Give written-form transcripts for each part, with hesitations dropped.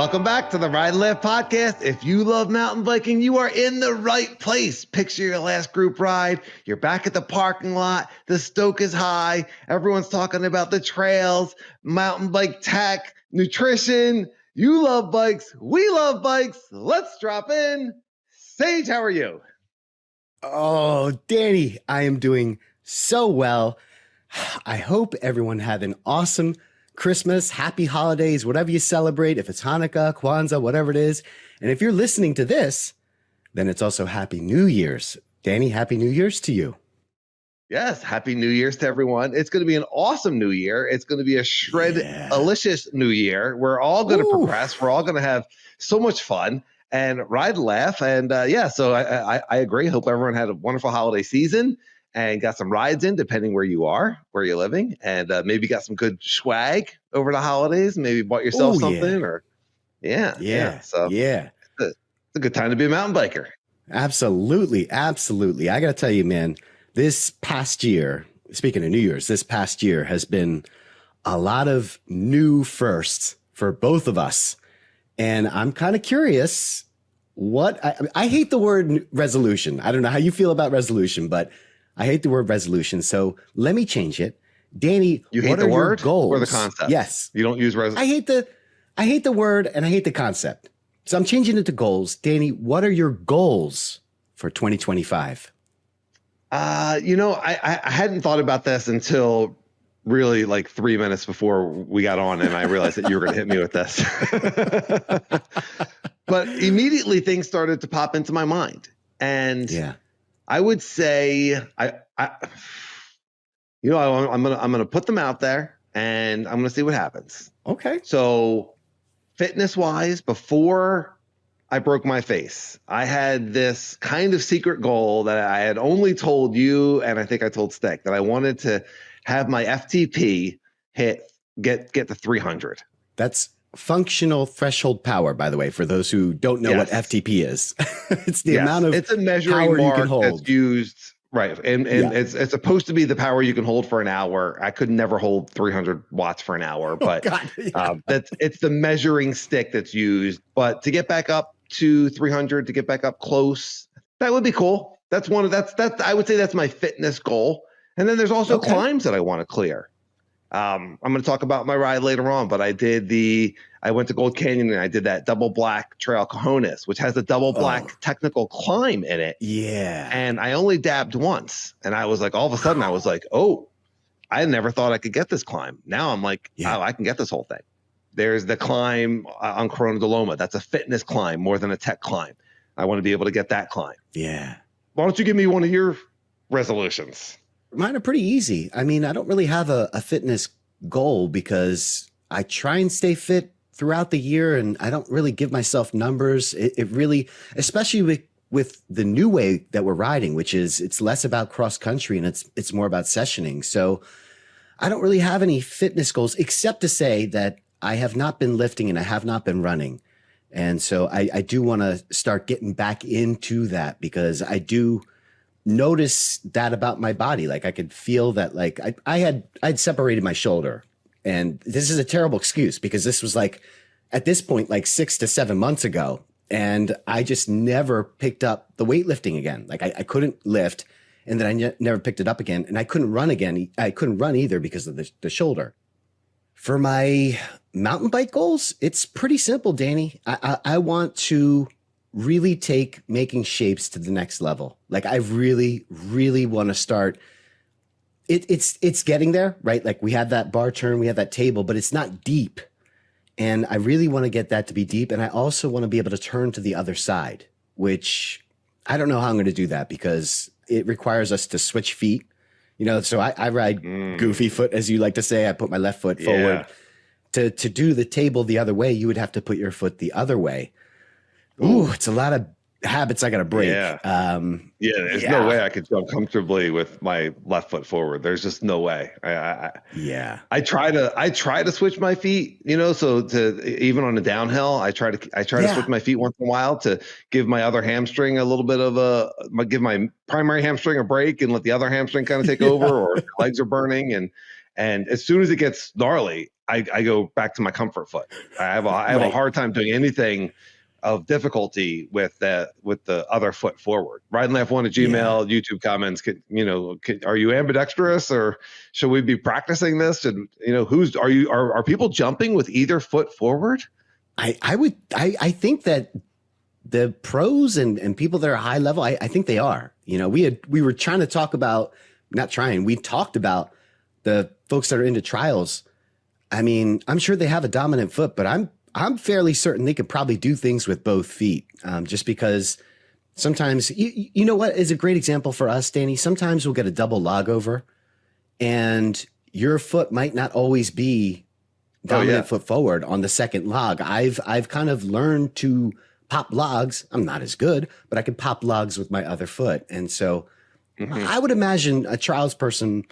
Welcome back to the Ride and Live Podcast. If you love mountain biking, you are in the right place. Picture your last group ride. You're back at the parking lot. The Stoke is high. Everyone's talking about the trails, mountain bike tech, nutrition. You love bikes. We love bikes. Let's drop in. Sage, how are you? Oh, Danny, I am doing so well. I hope everyone had an awesome Christmas, happy holidays, whatever you celebrate, if it's Hanukkah, Kwanzaa, whatever it is. And if you're listening to this, then it's also Happy New Year's. Danny, Happy New Year's to you. Yes, Happy New Year's to everyone. It's going to be an awesome New Year. It's going to be a delicious New Year. We're all going to progress. We're all going to have so much fun and ride and laugh. And so I agree. Hope everyone had a wonderful holiday season and got some rides in, depending where you are, where you're living, and maybe got some good swag over the holidays. Maybe bought yourself something, So it's a good time to be a mountain biker. Absolutely, absolutely. I got to tell you, man, this past year, speaking of New Year's, this past year has been a lot of new firsts for both of us, and I'm kind of curious. I hate the word resolution. I don't know how you feel about resolution, but I hate the word resolution, so let me change it. Danny, you hate what the are word your goals? Or the concept? Yes. You don't use resolution. I hate the word and I hate the concept. So I'm changing it to goals. Danny, what are your goals for 2025? I hadn't thought about this until really like 3 minutes before we got on, and I realized that you were going to hit me with this. But immediately things started to pop into my mind. And I would say I'm gonna put them out there and I'm gonna see what happens. Okay. So fitness wise, before I broke my face, I had this kind of secret goal that I had only told you, and I think I told Stick, that I wanted to have my FTP get to 300. That's functional threshold power, by the way, for those who don't know what FTP is. It's the amount of it's a measuring power mark you can hold. that's used, right? And it's supposed to be the power you can hold for an hour. I could never hold 300 watts for an hour, but it's the measuring stick that's used. But to get back up to 300, to get back up close, that would be cool. That's I would say that's my fitness goal. And then there's also climbs that I want to clear. I'm going to talk about my ride later on, but I went to Gold Canyon and I did that double black trail Cojones, which has a double black technical climb in it. Yeah. And I only dabbed once. And I was like, all of a sudden I was like, oh, I never thought I could get this climb. Now I'm like, oh, I can get this whole thing. There's the climb on Corona de Loma. That's a fitness climb more than a tech climb. I want to be able to get that climb. Yeah. Why don't you give me one of your resolutions? Mine are pretty easy. I mean, I don't really have a fitness goal because I try and stay fit throughout the year, and I don't really give myself numbers. It really, especially with the new way that we're riding, which is it's less about cross country and it's more about sessioning. So I don't really have any fitness goals except to say that I have not been lifting and I have not been running. And so I do want to start getting back into that because I do notice that about my body. Like I could feel that, like I'd separated my shoulder, and this is a terrible excuse because this was like at this point, like 6 to 7 months ago. And I just never picked up the weightlifting again. Like I couldn't lift, and then I never picked it up again, and I couldn't run again. I couldn't run either because of the shoulder. For my mountain bike goals, it's pretty simple, Danny. I want to really take making shapes to the next level. Like I really, really want to start. It's getting there, right? Like we have that bar turn, we have that table, but it's not deep. And I really want to get that to be deep. And I also want to be able to turn to the other side, which I don't know how I'm going to do that because it requires us to switch feet. You know, so I ride goofy foot, as you like to say. I put my left foot forward. To do the table the other way, you would have to put your foot the other way. Ooh, it's a lot of habits I got to break. There's no way I could jump comfortably with my left foot forward. There's just no way. I try to switch my feet, you know, so to even on a downhill, I try to switch my feet once in a while to give my other hamstring a little bit of give my primary hamstring a break and let the other hamstring kind of take over, or legs are burning. And as soon as it gets gnarly, I go back to my comfort foot. I have a hard time doing anything of difficulty with the other foot forward. Ride and Laugh 1 at Gmail, YouTube comments. Are you ambidextrous, or should we be practicing this? And are people jumping with either foot forward? I think that the pros and people that are high level, I think they are. We were trying to talk about, we talked about the folks that are into trials. I mean, I'm sure they have a dominant foot, but I'm fairly certain they could probably do things with both feet. Just because sometimes, you know what is a great example for us, Danny? Sometimes we'll get a double log over and your foot might not always be dominant foot forward on the second log. I've kind of learned to pop logs. I'm not as good, but I can pop logs with my other foot. And so I would imagine a trials person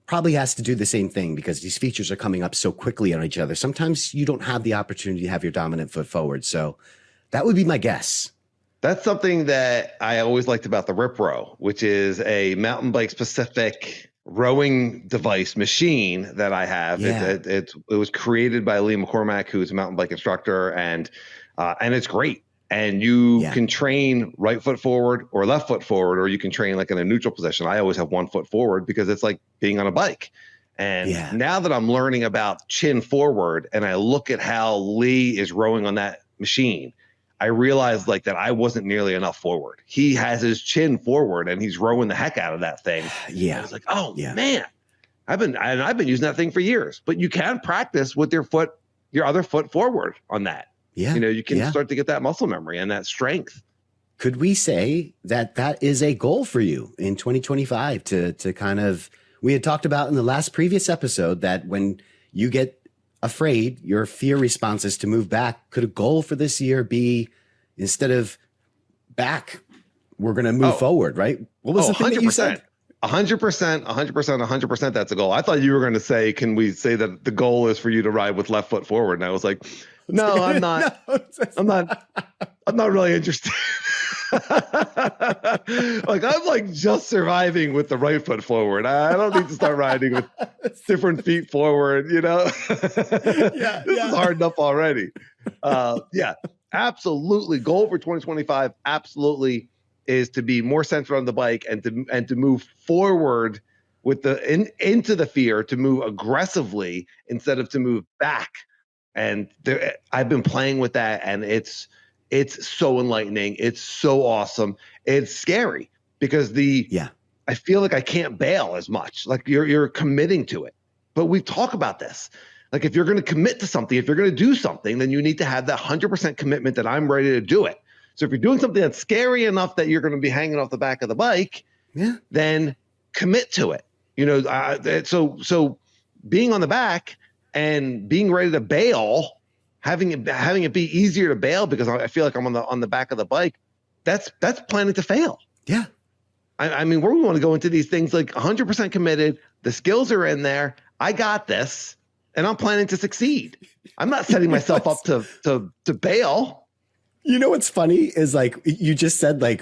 probably has to do the same thing because these features are coming up so quickly on each other. Sometimes you don't have the opportunity to have your dominant foot forward. So that would be my guess. That's something that I always liked about the Rip Row, which is a mountain bike specific rowing device machine that I have. Yeah. It was created by Lee McCormack, who's a mountain bike instructor, and it's great. And you can train right foot forward or left foot forward, or you can train like in a neutral position. I always have one foot forward because it's like being on a bike. And now that I'm learning about chin forward and I look at how Lee is rowing on that machine, I realized like that I wasn't nearly enough forward. He has his chin forward and he's rowing the heck out of that thing. Yeah. I was like, man, I've been using that thing for years, but you can practice with your other foot forward on that. Yeah. You can start to get that muscle memory and that strength. Could we say that is a goal for you in 2025 to kind of, we had talked about in the last previous episode that when you get afraid, your fear response is to move back. Could a goal for this year be instead of back, we're going to move forward, right? What was the thing 100%. That you said? 100%. That's a goal. I thought you were going to say, can we say that the goal is for you to ride with left foot forward? And I was like, no, I'm not. I'm not really interested. I'm like just surviving with the right foot forward. I don't need to start riding with different feet forward. This is hard enough already. Absolutely. Goal for 2025. Absolutely. Is to be more centered on the bike and to move forward with into the fear, to move aggressively instead of to move back. And I've been playing with that, and it's so enlightening. It's so awesome. It's scary because I feel like I can't bail as much. Like you're committing to it. But we talk about this. Like if you're going to commit to something, if you're going to do something, then you need to have that 100% commitment that I'm ready to do it. So if you're doing something that's scary enough that you're going to be hanging off the back of the bike, then commit to it. So being on the back and being ready to bail, having it be easier to bail because I feel like I'm on the back of the bike, that's planning to fail. Yeah. I mean, where we want to go into these things like 100% committed, the skills are in there, I got this, and I'm planning to succeed. I'm not setting myself up to bail. You know what's funny is like you just said, like,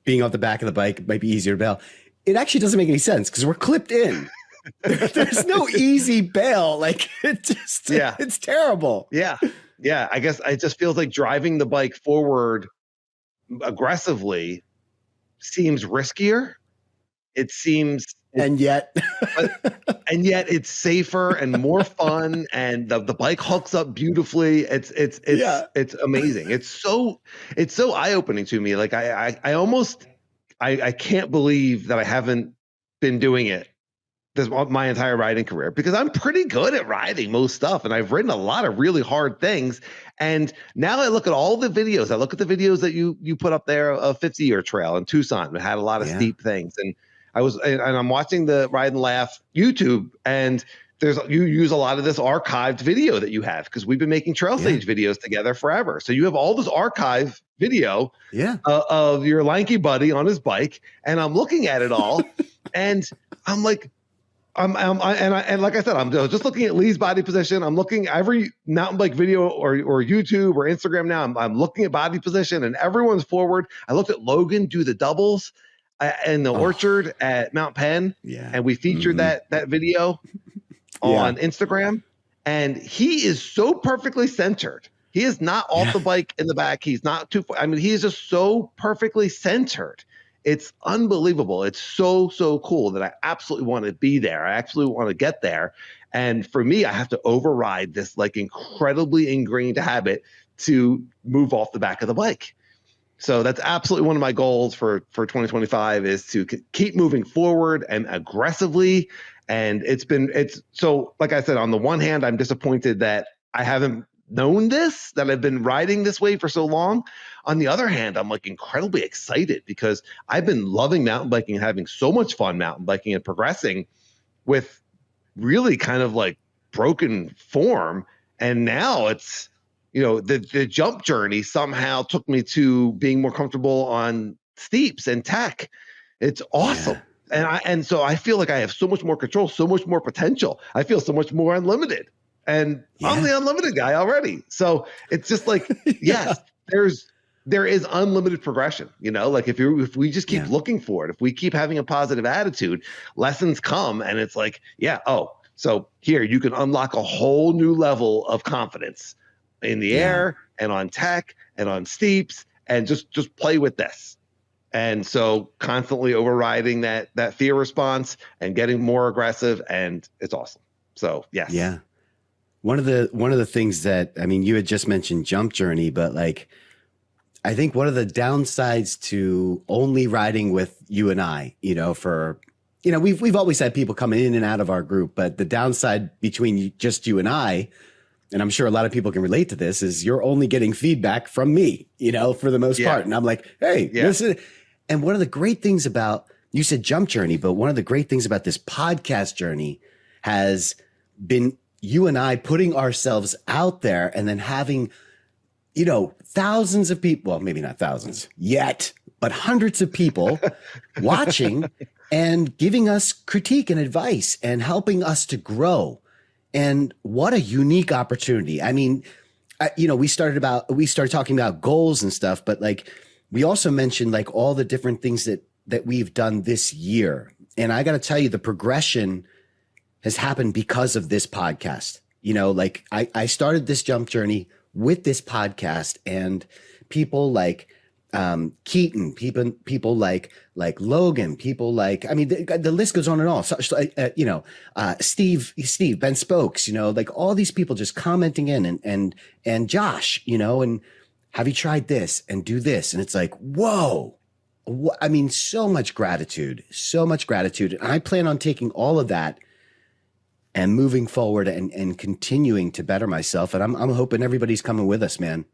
being off the back of the bike might be easier to bail. It actually doesn't make any sense because we're clipped in. There's no easy bail. Like it's terrible. Yeah. I guess it just feels like driving the bike forward aggressively seems riskier. It seems, and yet it's safer and more fun, and the bike hooks up beautifully. It's amazing. It's so eye-opening to me. Like I can't believe that I haven't been doing it my entire riding career, because I'm pretty good at riding most stuff, and I've ridden a lot of really hard things. And now I look at all the videos. I look at the videos that you put up there of 50-year trail in Tucson that had a lot of steep things, and I'm watching the Ride and Laugh YouTube, and you use a lot of this archived video that you have because we've been making trail stage videos together forever. So you have all this archive video of your lanky buddy on his bike, and I'm looking at it all, and I'm like, like I said, I'm just looking at Lee's body position. I'm looking every mountain bike video or YouTube or Instagram now. I'm looking at body position, and everyone's forward. I looked at Logan do the doubles in the orchard at Mount Penn, and we featured that video. on Instagram, and he is so perfectly centered. He is not off the bike in the back. He's not too far. I mean, he is just so perfectly centered. It's unbelievable. It's so, so cool that I absolutely want to be there. I absolutely want to get there. And for me, I have to override this like incredibly ingrained habit to move off the back of the bike. So that's absolutely one of my goals for 2025 is to keep moving forward and aggressively. And it's so, like I said, on the one hand, I'm disappointed that I haven't known this, that I've been riding this way for so long. On the other hand, I'm like incredibly excited because I've been loving mountain biking and having so much fun mountain biking and progressing with really kind of like broken form. And now it's, the jump journey somehow took me to being more comfortable on steeps and tech. It's awesome. Yeah. And so I feel like I have so much more control, so much more potential. I feel so much more unlimited. And I'm the unlimited guy already. So it's just like, yes, there is unlimited progression, like if we just keep looking for it, if we keep having a positive attitude, lessons come and it's like, so here you can unlock a whole new level of confidence in the air and on tech and on steeps and just play with this. And so constantly overriding that fear response and getting more aggressive, and it's awesome. So yes. Yeah. One of the things that, I mean, you had just mentioned jump journey, but like, I think one of the downsides to only riding with you and I, we've always had people coming in and out of our group, but the downside between just you and I, and I'm sure a lot of people can relate to this, is you're only getting feedback from me, for the most part. And I'm like, hey, this is, and one of the great things about, you said jump journey, but one of the great things about this podcast journey has been you and I putting ourselves out there and then having, thousands of people, well, maybe not thousands yet, but hundreds of people watching and giving us critique and advice and helping us to grow. And what a unique opportunity. I mean, we started talking about goals and stuff, but like we also mentioned like all the different things that we've done this year. And I got to tell you, the progression has happened because of this podcast. Like I started this jump journey with this podcast, and people like Keaton, people like Logan, people like, I mean, the list goes on and on. So, Steve, Ben Spokes, like all these people just commenting in and Josh, and have you tried this and do this? And it's like, whoa. I mean, so much gratitude. And I plan on taking all of that and moving forward and continuing to better myself. And I'm hoping everybody's coming with us, man.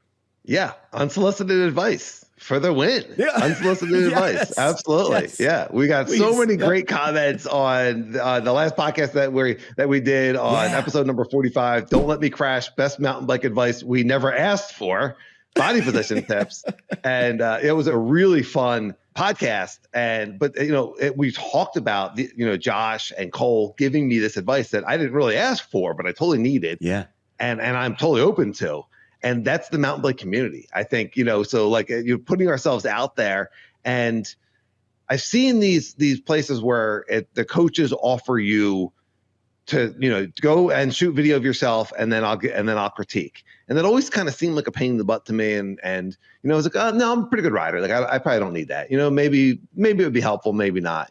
Yeah. Unsolicited advice for the win. Yeah. Unsolicited advice. Absolutely. Yes. Yeah. We got so many great comments on the last podcast that we did on episode number 45. Don't let me crash. Best mountain bike advice we never asked for. Body position tips. And it was a really fun podcast. But we talked about Josh and Cole giving me this advice that I didn't really ask for, but I totally needed. Yeah. And I'm totally open to. And that's the mountain bike community. I think, so like you're putting ourselves out there, and I've seen these places where the coaches offer you to, go and shoot video of yourself, and then I'll critique. And that always kind of seemed like a pain in the butt to me. And I was like, oh, no, I'm a pretty good rider. Like I probably don't need that. Maybe it would be helpful, maybe not,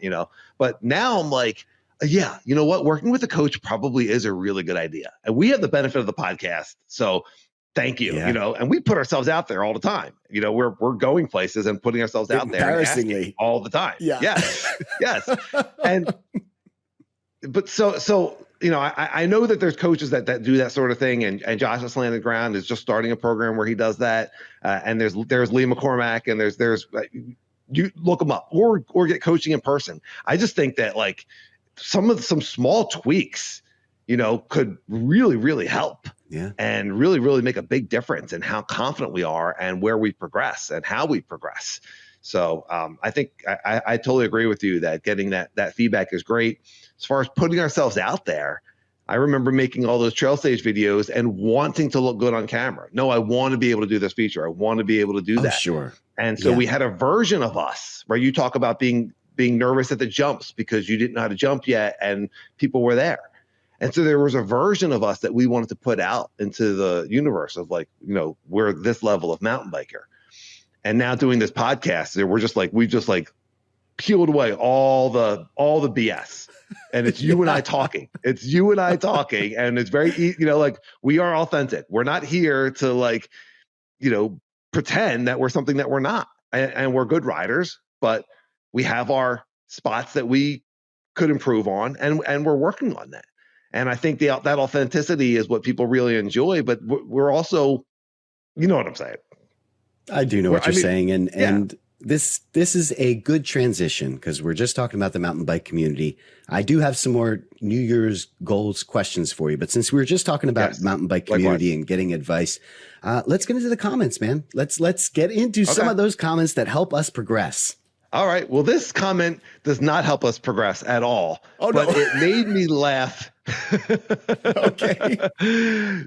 but now I'm like, yeah, you know what? Working with a coach probably is a really good idea. And we have the benefit of the podcast. So thank you, and we put ourselves out there all the time. We're going places and putting ourselves out there embarrassingly all the time. Yeah. Yes. But so, I know that there's coaches that do that sort of thing. And Josh at Slanted Ground is just starting a program where he does that. And there's Lee McCormack, and there's you look them up or get coaching in person. I just think that like some small tweaks, could really, really help. Yeah. And really, really make a big difference in how confident we are and where we progress and how we progress. So I think I totally agree with you that getting that feedback is great. As far as putting ourselves out there, I remember making all those trail stage videos and wanting to look good on camera. No, I want to be able to do this feature. I want to be able to do that. Sure. And so we had a version of us where you talk about being nervous at the jumps because you didn't know how to jump yet and people were there. And so there was a version of us that we wanted to put out into the universe of like, we're this level of mountain biker. And now doing this podcast, we've just like peeled away all the BS. And it's you and I talking. It's you and I talking. And it's very, like we are authentic. We're not here to like, pretend that we're something that we're not. And we're good riders, but we have our spots that we could improve on, and we're working on that. And I think that authenticity is what people really enjoy, but we're also, you know what I'm saying? I do know what you're saying. And this is a good transition because we're just talking about the mountain bike community. I do have some more New Year's goals questions for you, but since we were just talking about mountain bike community and getting advice, let's get into the comments, man. Let's get into some of those comments that help us progress. All right. Well, this comment does not help us progress at all, but it made me laugh. Okay.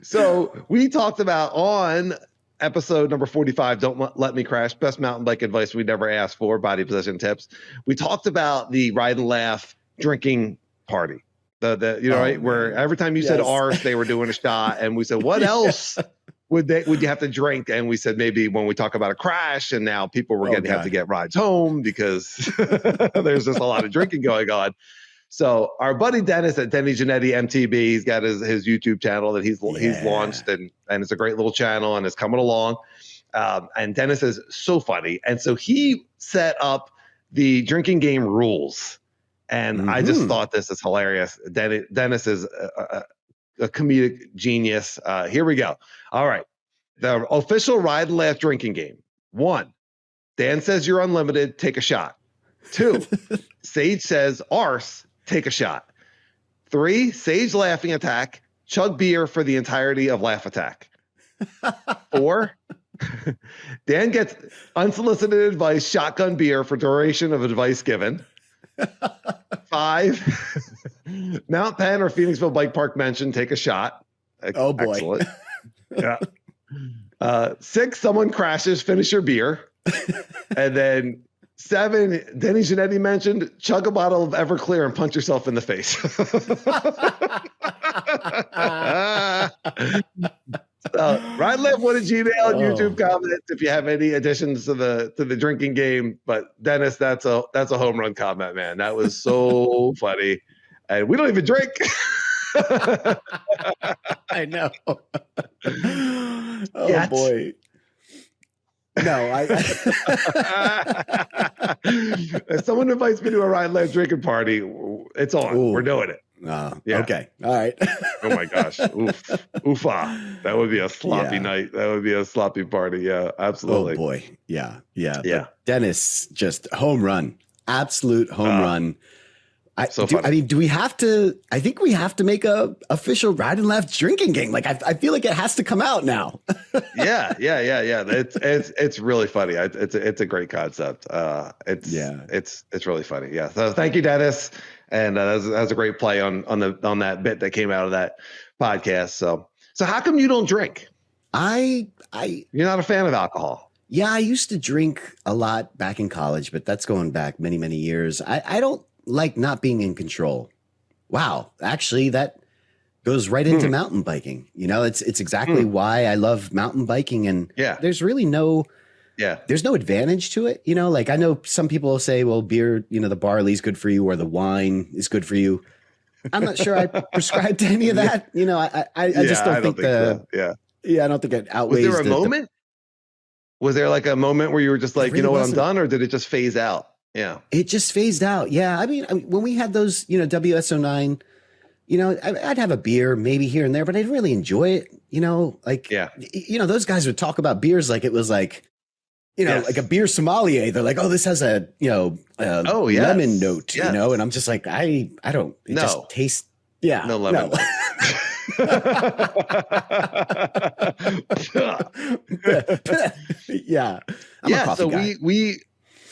So we talked about on episode number 45, Don't Let Me Crash, best mountain bike advice we never asked for, body position tips. We talked about the ride and laugh drinking party. Right? Where every time you said arse, they were doing a shot. And we said, what else would you have to drink? And we said, maybe when we talk about a crash, and now people were going to have to get rides home because there's just a lot of drinking going on. So our buddy Dennis at Denny Genetti MTB, he's got his YouTube channel that he's launched, and it's a great little channel and it's coming along. And Dennis is so funny. And so he set up the drinking game rules. And I just thought this is hilarious. Dennis is a comedic genius. Here we go. All right. The official ride and laugh drinking game. 1, Dan says you're unlimited, take a shot. 2, Sage says arse, take a shot. 3, Sage laughing attack, chug beer for the entirety of laugh attack. 4, Dan gets unsolicited advice, shotgun beer for duration of advice given. 5, Mount Penn or Phoenixville Bike Park mentioned, take a shot. Oh boy. Excellent. Yeah. 6, someone crashes, finish your beer. And then 7, Denny Genetti mentioned, chug a bottle of Everclear and punch yourself in the face. Ride Live, what a Gmail and YouTube comments if you have any additions to the drinking game. But Dennis, that's a home run comment, man. That was so funny. And we don't even drink. I know. Boy. No, if someone invites me to a Ride Live drinking party, it's on. Ooh. We're doing it. Okay. All right. Oh my gosh. Oofa. That would be a sloppy night. That would be a sloppy party. Yeah, absolutely. Oh boy. Yeah. But Dennis, just home run. Absolute home run. Do we have to? I think we have to make a official Ride and Laugh drinking game. Like I feel like it has to come out now. Yeah. It's really funny. It's a great concept. It's really funny. Yeah. So thank you, Dennis, and that's a great play on that bit that came out of that podcast. So how come you don't drink? You're not a fan of alcohol. Yeah, I used to drink a lot back in college, but that's going back many, many years. I don't like not being in control. Wow. Actually, that goes right into mountain biking. It's exactly why I love mountain biking. And there's really there's no advantage to it. Like I know some people will say, well, beer, the barley's good for you or the wine is good for you. I'm not sure I prescribe to any of that. I just don't think I don't think it outweighs. Was there a moment? Was there like a moment where you were just like, really what, I'm done, or did it just phase out? Yeah, it just phased out. Yeah, I mean, when we had those, WS09, I'd have a beer maybe here and there, but I'd really enjoy it. Those guys would talk about beers like it was like, like a beer sommelier. They're like, oh, this has a lemon note, and I'm just like, I don't. It just tastes. Yeah, no lemon. No. Yeah. I'm a coffee guy.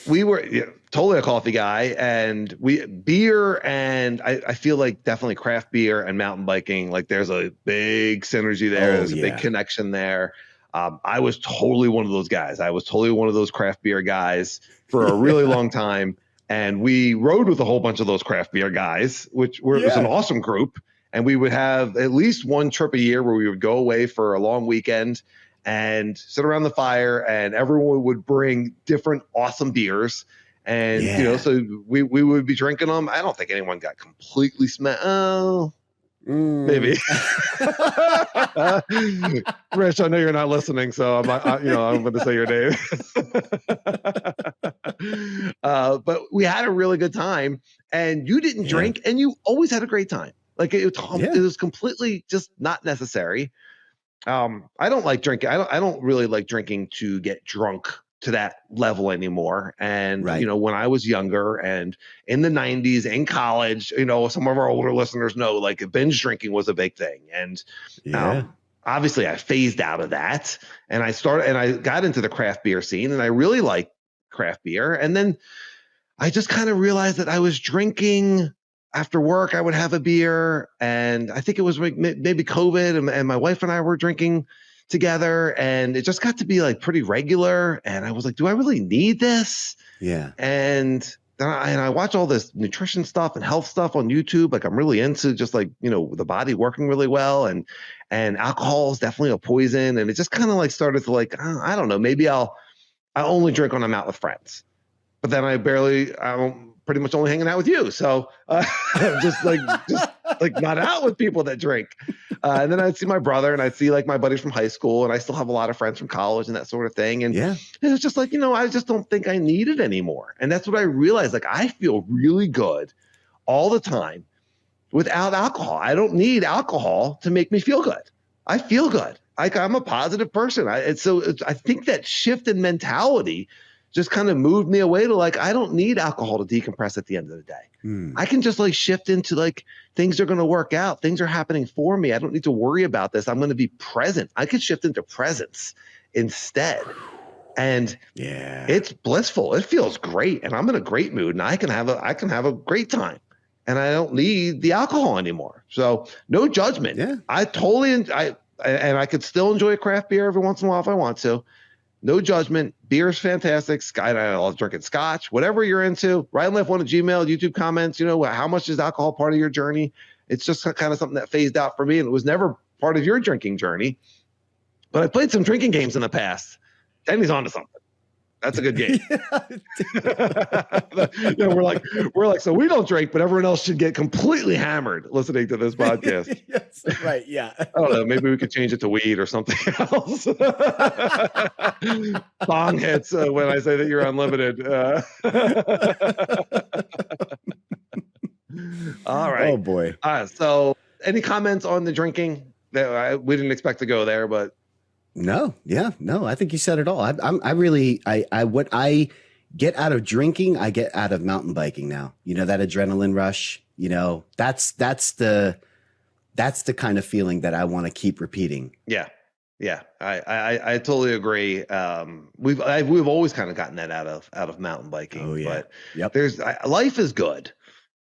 We were totally a coffee guy, and beer, and I feel like definitely craft beer and mountain biking, like there's a big synergy there. There's a big connection there. I was totally one of those guys. I was totally one of those craft beer guys for a really long time. And we rode with a whole bunch of those craft beer guys, which was an awesome group. And we would have at least one trip a year where we would go away for a long weekend and sit around the fire, and everyone would bring different awesome beers. And, so we would be drinking them. I don't think anyone got completely maybe. Rich, I know you're not listening, so I'm going to say your name. But we had a really good time, and you didn't drink, and you always had a great time. Like it was completely just not necessary. I don't like drinking. I don't really like drinking to get drunk to that level anymore. And, when I was younger and in the 90s in college, some of our older listeners know like binge drinking was a big thing. And obviously I phased out of that, and I got into the craft beer scene, and I really like craft beer. And then I just kind of realized that I was drinking after work. I would have a beer, and I think it was maybe COVID, and my wife and I were drinking together, and it just got to be like pretty regular. And I was like, do I really need this? Yeah. And then I watch all this nutrition stuff and health stuff on YouTube. Like I'm really into just like, the body working really well, and alcohol is definitely a poison. And it just kind of like started to like, I don't know, maybe I only drink when I'm out with friends, but then I'm pretty much only hanging out with you. So just not out with people that drink. And then I'd see my brother, and I'd see like my buddies from high school, and I still have a lot of friends from college and that sort of thing. And it was just like, I just don't think I need it anymore. And that's what I realized. Like I feel really good all the time without alcohol. I don't need alcohol to make me feel good. I feel good. I'm a positive person. I think that shift in mentality just kind of moved me away to like, I don't need alcohol to decompress at the end of the day. I can just like shift into like, things are going to work out. Things are happening for me. I don't need to worry about this. I'm going to be present. I could shift into presence instead. And it's blissful. It feels great. And I'm in a great mood, and I can have a great time, and I don't need the alcohol anymore. So no judgment. Yeah. I could still enjoy a craft beer every once in a while if I want to. No judgment. Beer is fantastic. I love drinking scotch. Whatever you're into, Ride and Life 1 at Gmail, YouTube comments. How much is alcohol part of your journey? It's just kind of something that phased out for me, and it was never part of your drinking journey. But I played some drinking games in the past. Danny's onto something. That's a good game. We're like, so we don't drink, but everyone else should get completely hammered listening to this podcast. Yes, right. Yeah. I don't know. Maybe we could change it to weed or something else. Bong hits when I say that you're unlimited. All right. Oh boy. So any comments on the drinking? We didn't expect to go there, but. No. I think you said it all. What I get out of drinking, I get out of mountain biking now. That adrenaline rush, that's the kind of feeling that I want to keep repeating. Yeah. I totally agree. We've always kind of gotten that out of mountain biking. Oh yeah. But life is good.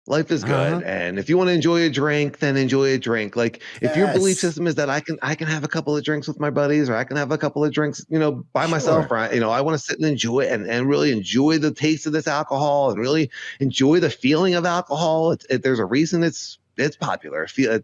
Life is good. And if you want to enjoy a drink, then enjoy a drink. Like if your belief system is that I can have a couple of drinks with my buddies, or I can have a couple of drinks, by myself, right? I want to sit and enjoy it and really enjoy the taste of this alcohol and really enjoy the feeling of alcohol. There's a reason it's popular. Feel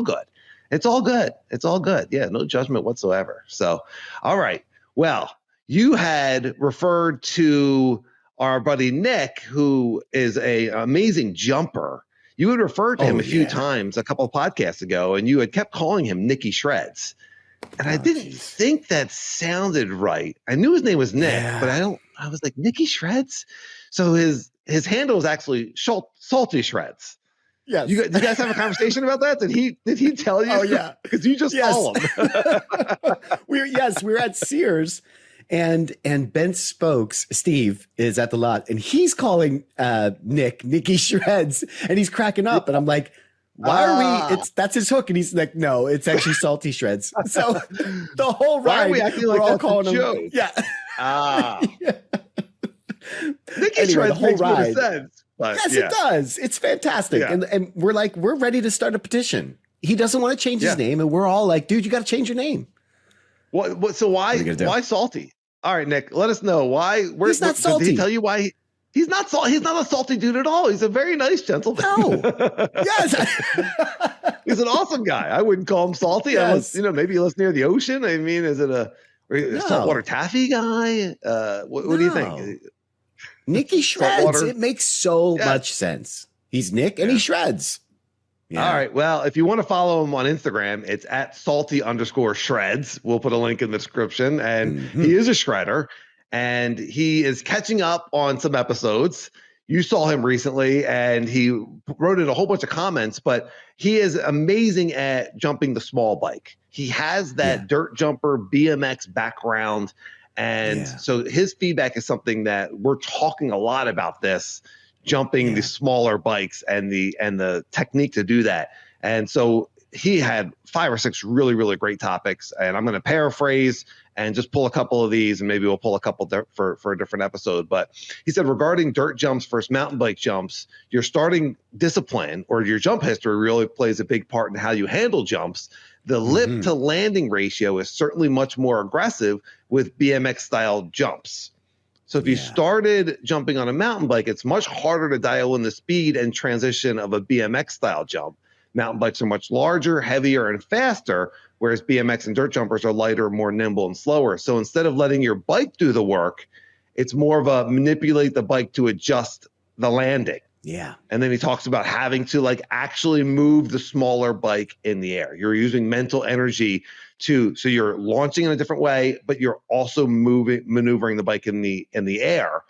good. It's all good. It's all good. Yeah. No judgment whatsoever. So, all right. Well, you had referred to our buddy Nick, who is an amazing jumper. You had referred to him a few times a couple of podcasts ago, and you had kept calling him Nicky Shreds. And I didn't think that sounded right. I knew his name was Nick, but I was like, Nicky Shreds? So his handle is actually Salty Shreds. Yes. You guys have a conversation about that? Did he tell you? Oh yeah. Because you just call him. we were at Ceres. And Ben Spokes, Steve, is at the lot, and he's calling Nicky Shreds, and he's cracking up. And I'm like, why are we? That's his hook. And he's like, no, it's actually Salty Shreds. So the whole ride, why are we acting like all that's calling a joke? him. Yeah. Nicky Shreds makes more sense. But, yes, it does. It's fantastic. Yeah. And we're ready to start a petition. He doesn't want to change his name, and we're all like, dude, you got to change your name. What? So why Salty? All right, Nick, let us know why. He's not salty. Did he tell you why? He's not salty. He's not a salty dude at all. He's a very nice gentleman. No. Yes. He's an awesome guy. I wouldn't call him salty. Yes. Maybe he lives near the ocean. I mean, is it a saltwater taffy guy? What do you think? Nicky shreds. It makes so much sense. He's Nick and he shreds. Yeah. All right. Well, if you want to follow him on Instagram, it's at salty_shreds. We'll put a link in the description. And he is a shredder and he is catching up on some episodes. You saw him recently and he wrote in a whole bunch of comments, but he is amazing at jumping the small bike. He has that dirt jumper BMX background. And so his feedback is something that we're talking a lot about this, jumping the smaller bikes and the technique to do that. And so he had 5 or 6 really, really great topics. And I'm going to paraphrase and just pull a couple of these, and maybe we'll pull a couple for a different episode. But he said, regarding dirt jumps versus mountain bike jumps, your starting discipline or your jump history really plays a big part in how you handle jumps. The lip to landing ratio is certainly much more aggressive with BMX style jumps. So if you started jumping on a mountain bike, it's much harder to dial in the speed and transition of a BMX style jump. Mountain bikes are much larger, heavier, and faster, whereas BMX and dirt jumpers are lighter, more nimble, and slower. So instead of letting your bike do the work, it's more of a manipulate the bike to adjust the landing. Yeah. And then he talks about having to actually move the smaller bike in the air. You're using mental energy so you're launching in a different way, but you're also maneuvering the bike in the air.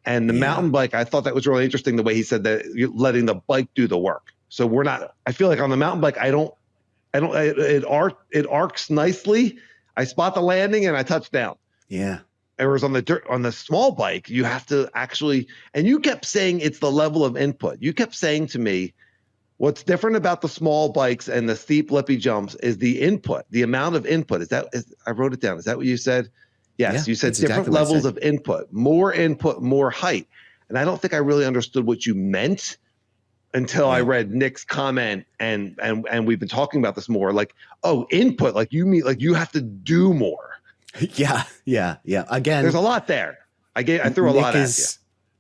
And the mountain bike, I thought that was really interesting, the way he said that you're letting the bike do the work. So I feel like on the mountain bike, it arcs nicely. I spot the landing and I touch down. Yeah. Whereas on the small bike, you have to actually, and you kept saying it's the level of input. You kept saying to me, what's different about the small bikes and the steep lippy jumps is the input, the amount of input. I wrote it down. Is that what you said? Yes. You said different levels of input, more height. And I don't think I really understood what you meant until I read Nick's comment and we've been talking about this more. Input, you mean you have to do more. Yeah. Again, there's a lot there. I threw a lot at you.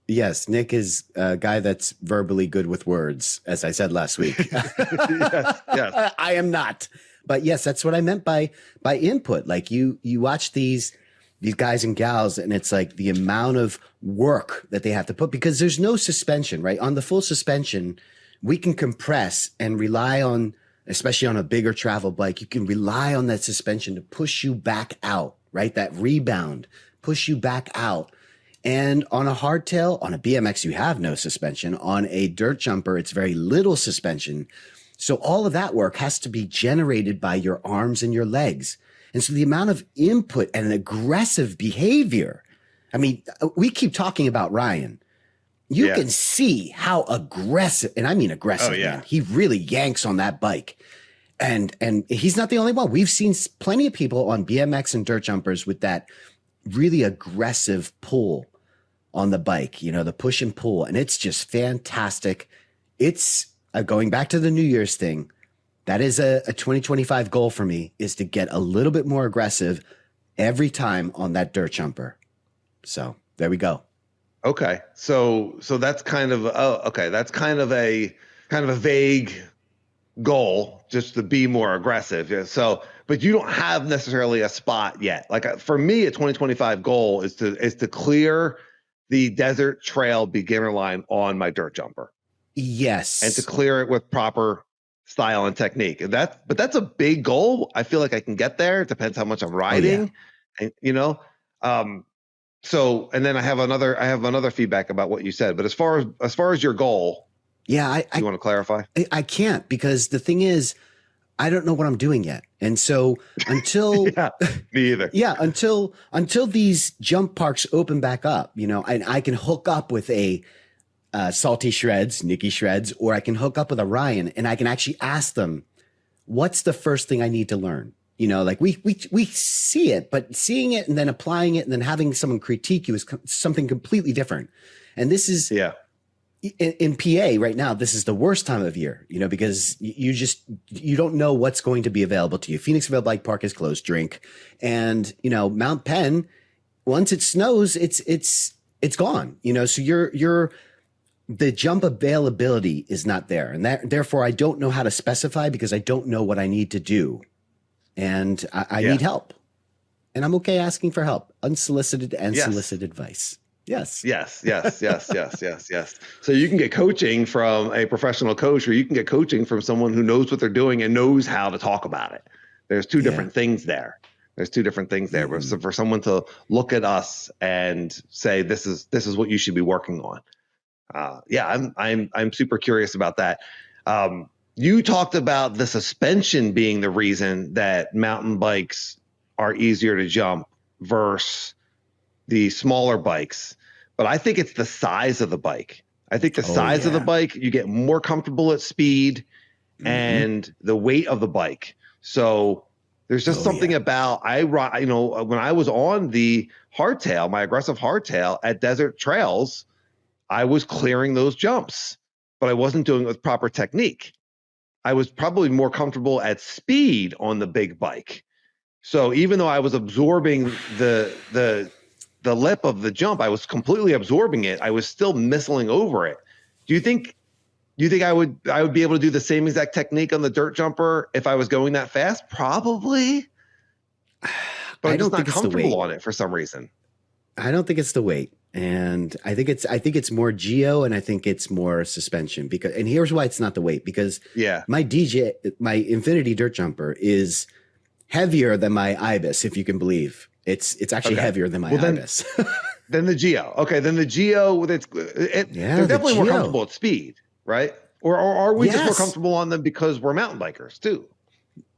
Yes, Nick is a guy that's verbally good with words, as I said last week. yes. I am not. But yes, that's what I meant by input. You watch these guys and gals, and it's the amount of work that they have to put, because there's no suspension, right? On the full suspension, we can compress and rely on, especially on a bigger travel bike, you can rely on that suspension to push you back out, right? That rebound, push you back out. And on a hardtail, on a BMX, you have no suspension. On a dirt jumper, it's very little suspension. So all of that work has to be generated by your arms and your legs. And so the amount of input and aggressive behavior, I mean, we keep talking about Ryan. You can see how aggressive, and I mean aggressive, man. He really yanks on that bike. And he's not the only one. We've seen plenty of people on BMX and dirt jumpers with that really aggressive pull on the bike, the push and pull. And it's just fantastic. It's going back to the New Year's thing. That is a 2025 goal for me, is to get a little bit more aggressive every time on that dirt jumper. So there we go. Okay. So that's kind of a vague goal, just to be more aggressive. Yeah. So, but you don't have necessarily a spot yet. For me, a 2025 goal is to clear the desert trail beginner line on my dirt jumper. Yes. And to clear it with proper style and technique. But that's a big goal. I feel like I can get there. It depends how much I'm riding. And so, and then I have another feedback about what you said, but as far as your goal, you want to clarify? I can't, because the thing is, I don't know what I'm doing yet. And so until me either. Until these jump parks open back up, and I can hook up with a Salty Shreds, Nicky Shreds, or I can hook up with a Ryan, and I can actually ask them, what's the first thing I need to learn? We see it, but seeing it and then applying it and then having someone critique you is something completely different. And this is in PA right now, this is the worst time of year, because you don't know what's going to be available to you. Phoenixville Bike Park is closed, drink. And, Mount Penn, once it snows, it's gone, so you're the jump availability is not there. And therefore I don't know how to specify because I don't know what I need to do. And I need help. And I'm okay asking for help, unsolicited and solicited advice. Yes. So you can get coaching from a professional coach, or you can get coaching from someone who knows what they're doing and knows how to talk about it. There's two different things there. But so for someone to look at us and say, this is what you should be working on. I'm super curious about that. You talked about the suspension being the reason that mountain bikes are easier to jump versus the smaller bikes, but I think it's the size of the bike. I think the size of the bike, you get more comfortable at speed and the weight of the bike. So there's just something about when I was on the hardtail, my aggressive hardtail at desert trails, I was clearing those jumps, but I wasn't doing it with proper technique. I was probably more comfortable at speed on the big bike. So even though I was absorbing the lip of the jump, I was completely absorbing it. I was still missiling over it. Do you think I would be able to do the same exact technique on the dirt jumper if I was going that fast? Probably. But I'm just not comfortable on it for some reason. I don't think it's the weight. And I think it's more geo, and I think it's more suspension and here's why it's not the weight, because my Infinity dirt jumper is heavier than my Ibis, if you can believe. It's actually heavier than my Ibis. Then the geo. Okay, then the geo, they're definitely more comfortable at speed, right? Or are we just more comfortable on them because we're mountain bikers too?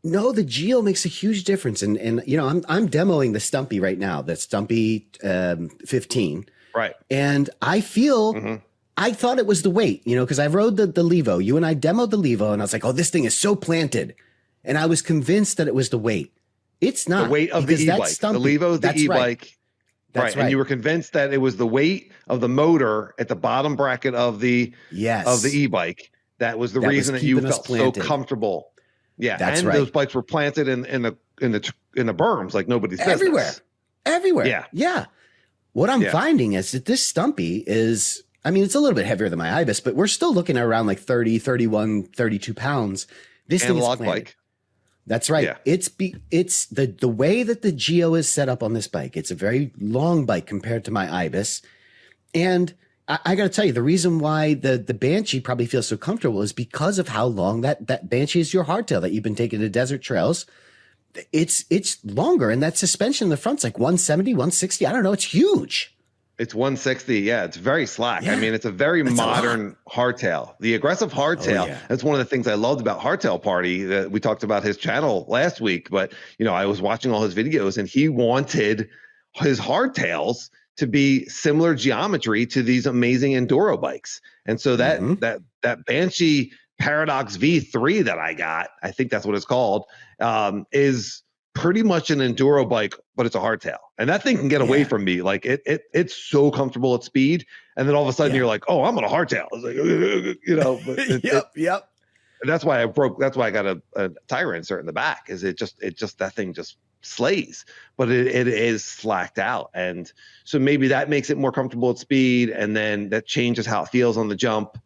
No, the geo makes a huge difference. And I'm demoing the Stumpy right now, the Stumpy 15. Right. And I feel I thought it was the weight, because I rode the Levo. You and I demoed the Levo, and I was like, oh, this thing is so planted. And I was convinced that it was the weight. It's not. The weight of the e-bike. The Levo, the e-bike. Right. And you were convinced that it was the weight of the motor at the bottom bracket of the e-bike. That was the reason that you felt so comfortable. Yeah. That's right. Those bikes were planted in the berms like nobody's business. Everywhere. Yeah. Yeah. What I'm finding is that this Stumpy is, it's a little bit heavier than my Ibis, but we're still looking at around like 30, 31, 32 pounds. This thing is planted. Bike. That's right. Yeah. It's the way that the Geo is set up on this bike. It's a very long bike compared to my Ibis. And I got to tell you, the reason why the Banshee probably feels so comfortable is because of how long that Banshee is your hardtail that you've been taking to desert trails. It's longer, and that suspension in the front's like 170, 160. I don't know. It's huge. It's 160. Yeah, it's very slack. Yeah. It's a very modern hardtail. The aggressive hardtail. That's one of the things I loved about Hardtail Party. That we talked about his channel last week, but I was watching all his videos, and he wanted his hardtails to be similar geometry to these amazing enduro bikes. And so that Banshee Paradox V3 that I got, I think that's what it's called, is pretty much an enduro bike, but it's a hardtail. And that thing can get away from me. Like it's so comfortable at speed. And then all of a sudden you're like, oh, I'm on a hardtail. It's like, Yep. And that's why I got a tire insert in the back, is it just that thing just slays, but it is slacked out. And so maybe that makes it more comfortable at speed. And then that changes how it feels on the jump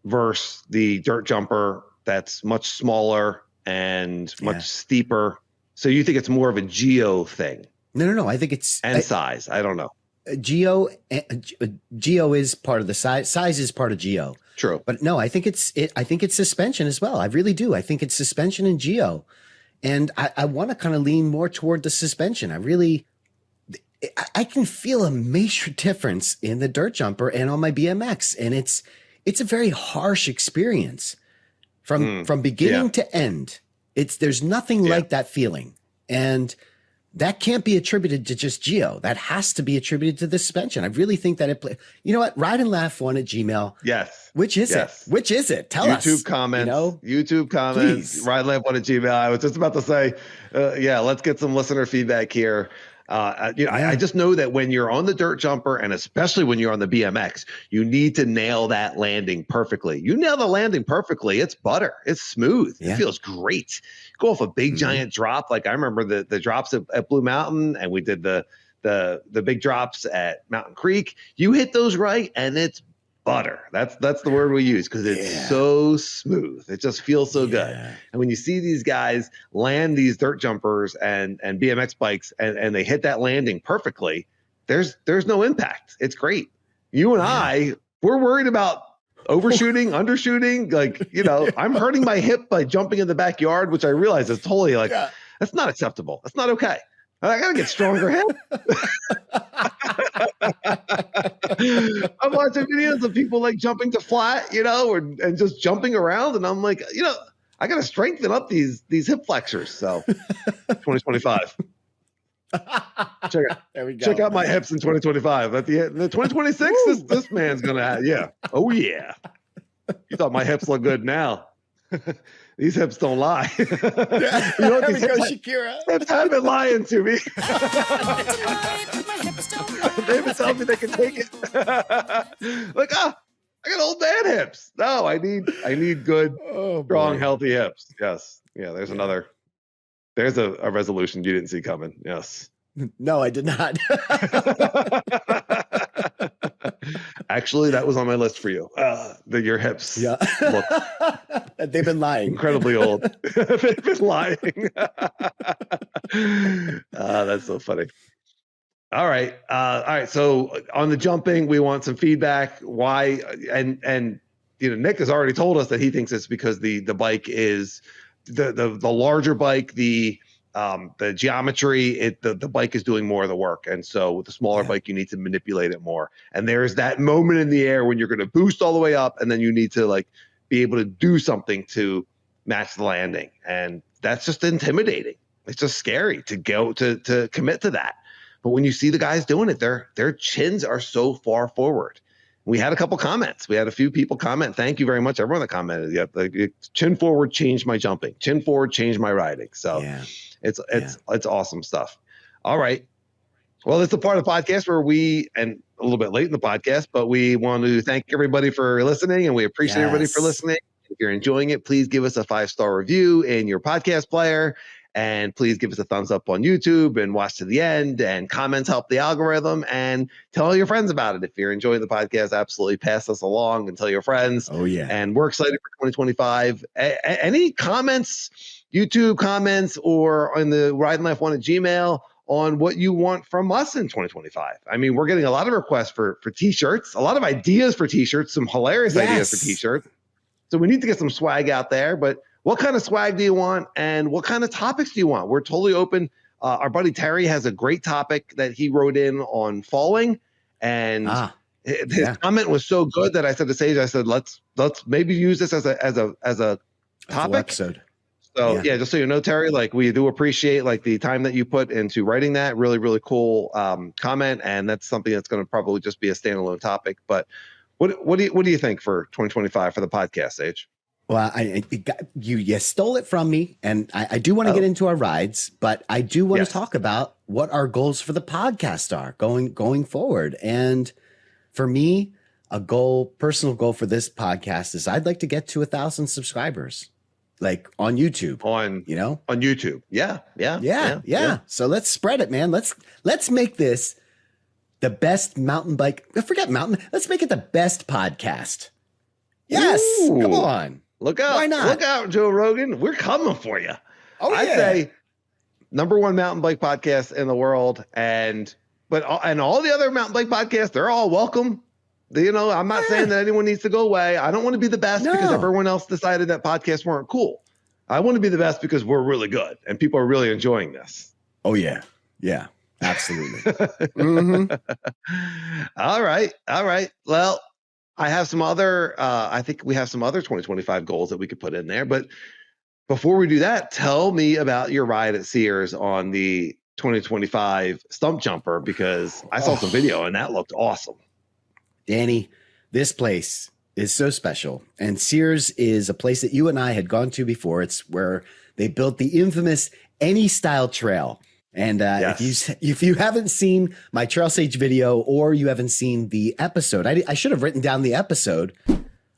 versus the dirt jumper that's much smaller and much steeper. So you think it's more of a geo thing? No. I think it's size. I don't know. Geo is part of the size. Size is part of geo. True. But no, I think it's suspension as well. I really do. I think it's suspension and geo. And I want to kind of lean more toward the suspension. I can feel a major difference in the dirt jumper and on my BMX. And it's a very harsh experience from beginning to end. There's nothing like that feeling. And that can't be attributed to just geo. That has to be attributed to the suspension. I really think that you know what? Ride and Laugh one at Gmail. Yes. Which is it? Which is it? Tell us. YouTube comments. YouTube comments. Please. Ride and Laugh one at Gmail. I was just about to say, let's get some listener feedback here. I just know that when you're on the dirt jumper, and especially when you're on the BMX, you need to nail that landing perfectly. You nail the landing perfectly, it's butter. It's smooth. It feels great. Go off a big giant drop. Like I remember the drops at Blue Mountain, and we did the big drops at Mountain Creek. You hit those right, and it's butter. That's the word we use because it's so smooth. It just feels so good. And when you see these guys land these dirt jumpers and BMX bikes and they hit that landing perfectly, there's no impact. It's great. You and we're worried about overshooting, undershooting. Like, I'm hurting my hip by jumping in the backyard, which I realize is totally that's not acceptable. That's not okay. I got to get stronger hip. I'm watching videos of people like jumping to flat, and just jumping around. And I'm like, I got to strengthen up these hip flexors. So 2025. There we go. Check out my hips in 2025. At the 2026, this man's going to have, Oh, yeah. You thought my hips look good now. These hips don't lie. There we go, Shakira. Hips have been lying to me. They've been telling me they can take it. Like, I got old man hips. No, I need good, strong, healthy hips. Yes. Yeah, there's another. There's a resolution you didn't see coming. Yes. No, I did not. Actually, that was on my list for you. Your hips look they've been lying. Incredibly old. They've been lying. That's so funny. All right. So on the jumping, we want some feedback. Why? And Nick has already told us that he thinks it's because the bike is the larger bike, the geometry, the bike is doing more of the work. And so with the smaller bike, you need to manipulate it more. And there's that moment in the air when you're going to boost all the way up and then you need to be able to do something to match the landing. And that's just intimidating. It's just scary to go to commit to that. But when you see the guys doing it, their chins are so far forward. We had a couple comments. We had a few people comment. Thank you very much, everyone that commented. Chin forward changed my jumping. Chin forward changed my riding. So it's awesome stuff. All right. Well, it's a part of the podcast where and a little bit late in the podcast, but we want to thank everybody for listening, and we appreciate everybody for listening. If you're enjoying it, please give us a 5-star review in your podcast player. And please give us a thumbs up on YouTube and watch to the end, and comments help the algorithm, and tell all your friends about it. If you're enjoying the podcast, absolutely pass us along and tell your friends. Oh, yeah. And we're excited for 2025. Any comments, YouTube comments, or on the Ride and Life One at Gmail on what you want from us in 2025. I mean, we're getting a lot of requests for t-shirts, a lot of ideas for t-shirts, some hilarious ideas for t-shirts. So we need to get some swag out there, but what kind of swag do you want, and what kind of topics do you want? We're totally open. Our buddy Terry has a great topic that he wrote in on falling, and his comment was so good that I said to Sage, I said, let's maybe use this as a topic episode. So just so you know, Terry, we do appreciate the time that you put into writing that. Really, really cool comment, and that's something that's going to probably just be a standalone topic. But what do you think for 2025 for the podcast, Sage? Well, you stole it from me, and I do want to get into our rides, but I do want to talk about what our goals for the podcast are going forward. And for me, a personal goal for this podcast is I'd like to get to 1,000 subscribers, on YouTube. On YouTube. Yeah. So let's spread it, man. Let's make this the best mountain bike. Forget mountain. Let's make it the best podcast. Yes. Ooh. Come on. Look out. Why not? Look out, Joe Rogan. We're coming for you. Oh, I'd say #1 mountain bike podcast in the world. And all the other mountain bike podcasts, they're all welcome. I'm not saying that anyone needs to go away. I don't want to be the best because everyone else decided that podcasts weren't cool. I want to be the best because we're really good and people are really enjoying this. Oh, yeah. Yeah, absolutely. Mm-hmm. All right. Well, I have some other, I think we have some other 2025 goals that we could put in there. But before we do that, tell me about your ride at Ceres on the 2025 stump jumper, because I saw some video and that looked awesome. Danny, this place is so special. And Ceres is a place that you and I had gone to before. It's where they built the infamous Any Style Trail. And if you haven't seen my Trail Sage video, or you haven't seen the episode, I should have written down the episode.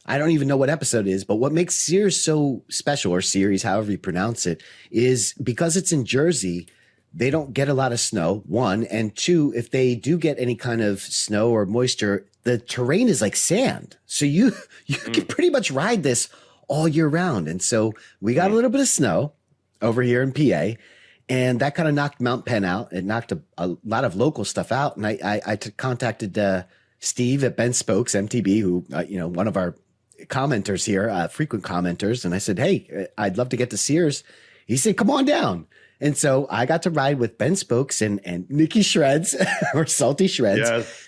I don't even know what episode it is, but what makes Ceres so special, or Ceres, however you pronounce it, is because it's in Jersey, they don't get a lot of snow, one. And two, if they do get any kind of snow or moisture, the terrain is like sand. So you can pretty much ride this all year round. And so we got a little bit of snow over here in PA, and that kind of knocked Mount Penn out. It knocked a lot of local stuff out. And I contacted Steve at Ben Spokes MTB, who, one of our commenters here, frequent commenters. And I said, hey, I'd love to get to Ceres. He said, come on down. And so I got to ride with Ben Spokes and Nikki Shreds or Salty Shreds. Yes.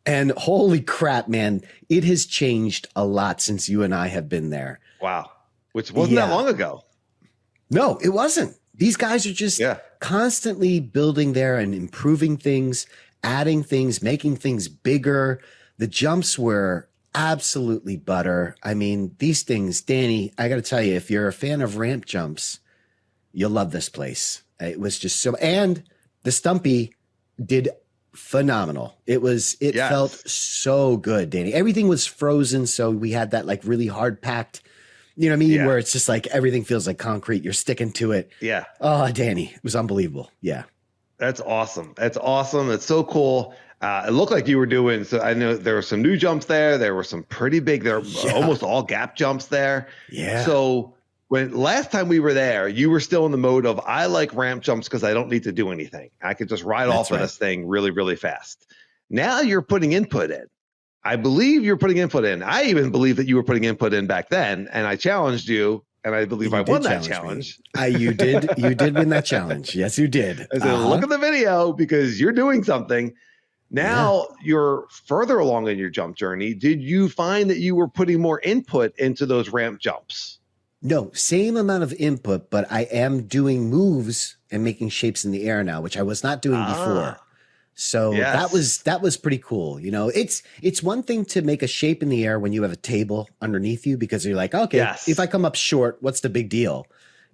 And holy crap, man, it has changed a lot since you and I have been there. Wow. Which wasn't that long ago. No, it wasn't. These guys are just constantly building there and improving things, adding things, making things bigger. The jumps were absolutely butter. I mean, these things, Danny, I got to tell you, if you're a fan of ramp jumps, you'll love this place. It was just so, and the Stumpy did phenomenal. It felt so good, Danny. Everything was frozen. So we had that like really hard packed, you know what I mean? Yeah. Where it's just like, everything feels like concrete. You're sticking to it. Yeah. Oh, Danny, it was unbelievable. Yeah. That's awesome. That's awesome. That's so cool. It looked like you were doing, so I know there were some new jumps there. There were some pretty big, there were almost all gap jumps there. Yeah. So when last time we were there, you were still in the mode of, I like ramp jumps because I don't need to do anything. I could just ride off of this thing really, really fast. Now you're putting input in. I believe you're putting input in. I even believe that you were putting input in back then, and I challenged you, and I believe I won that challenge. You did win that challenge. Yes, you did. I said, look at the video because you're doing something. Now you're further along in your jump journey. Did you find that you were putting more input into those ramp jumps? No, same amount of input, but I am doing moves and making shapes in the air now, which I was not doing before. So that was pretty cool. You know, it's one thing to make a shape in the air when you have a table underneath you, because you're like, okay, if I come up short, what's the big deal?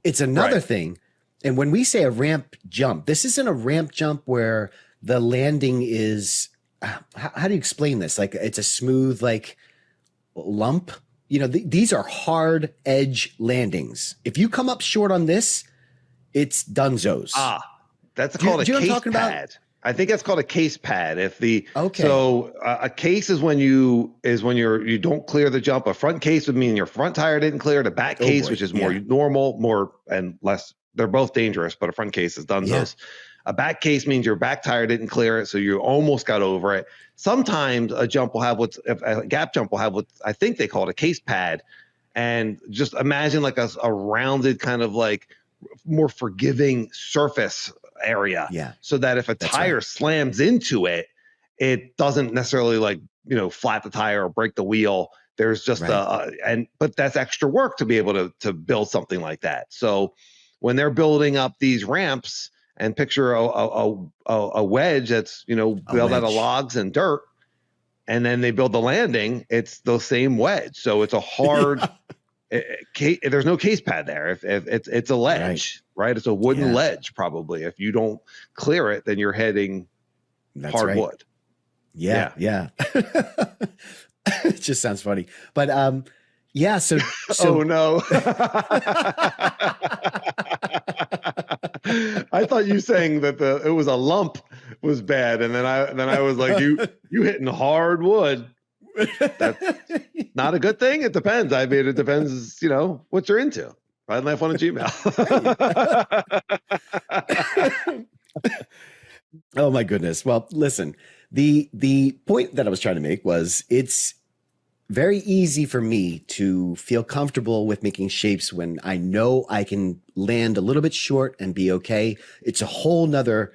It's another thing. And when we say a ramp jump, this isn't a ramp jump where the landing is, how do you explain this? Like it's a smooth, like lump, you know, these are hard edge landings. If you come up short on this, it's dunzos. That's called a case pad. I think that's called a case pad. So a case is when you don't clear the jump. A front case would mean your front tire didn't clear. The back case, which is more normal, more and less. They're both dangerous, but a front case is dunzos. Yeah. A back case means your back tire didn't clear it, so you almost got over it. Sometimes a jump will have a gap jump will have what I think they call it a case pad, and just imagine like a rounded kind of like more forgiving surface area, so that if a tire slams into it, it doesn't necessarily like flat the tire or break the wheel. There's just but that's extra work to be able to build something like that. So when they're building up these ramps, and picture a wedge that's built out of logs and dirt, and then they build the landing, it's the same wedge. So it's a hard there's no case pad there. If it's a ledge, right? It's a wooden ledge probably. If you don't clear it, then you're heading hardwood. Yeah. It just sounds funny. But so oh no. I thought you saying that it was a lump was bad, and then I was like, you hitting hardwood. That's not a good thing. It depends. I mean, it depends, what you're into. Ride Life on a Gmail. Oh my goodness. Well, listen, the point that I was trying to make was it's very easy for me to feel comfortable with making shapes when I know I can land a little bit short and be okay. It's a whole nother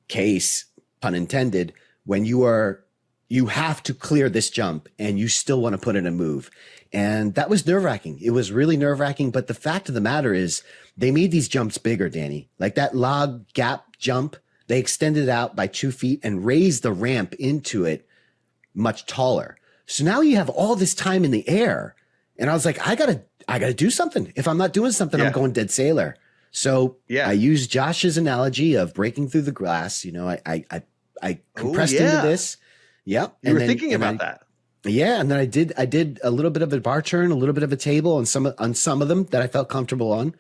case, pun intended, when you have to clear this jump and you still want to put in a move. And that was nerve-wracking. It was really nerve-wracking. But the fact of the matter is they made these jumps bigger, Danny. Like that log gap jump, they extended it out by 2 feet and raised the ramp into it much taller. So now you have all this time in the air. And I was like, I gotta do something. If I'm not doing something, I'm going dead sailor. So I used Josh's analogy of breaking through the glass. I compressed into this. Yep. You were thinking about that. Yeah. And then I did a little bit of a bar turn, a little bit of a table on some of them that I felt comfortable on.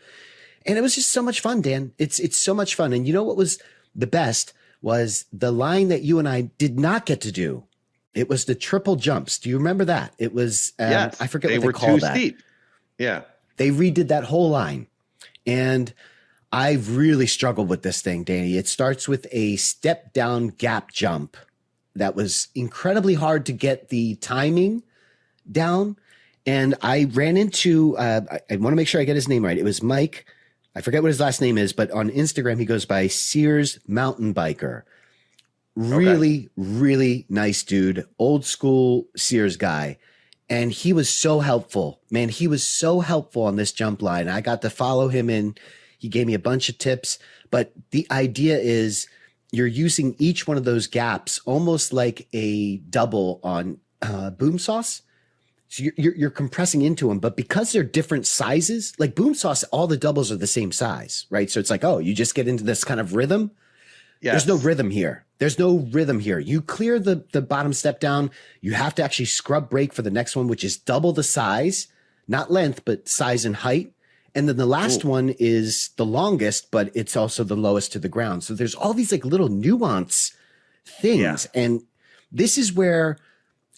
And it was just so much fun, Dan. It's so much fun. And you know what was the best was the line that you and I did not get to do It was the triple jumps. Do you remember that? It was, yes, I forget they what were they call too that. steep. Yeah. They redid that whole line. And I really struggled with this thing, Danny. It starts with a step down gap jump that was incredibly hard to get the timing down. And I ran into, I want to make sure I get his name right. It was Mike. I forget what his last name is, but on Instagram, he goes by Ceres Mountain Biker. Really, really nice dude, old school Sears guy. And he was so helpful, man. He was so helpful on this jump line. I got to follow him in. He gave me a bunch of tips, but the idea is you're using each one of those gaps almost like a double on boom sauce. So you're compressing into them, but because they're different sizes, like boom sauce, all the doubles are the same size, right? So it's like, oh, you just get into this kind of rhythm. Yes. There's no rhythm here. There's no rhythm here. You clear the bottom step down. You have to actually scrub brake for the next one, which is double the size, not length, but size and height. And then the last one is the longest, but it's also the lowest to the ground. So there's all these like little nuance things. Yeah. And this is where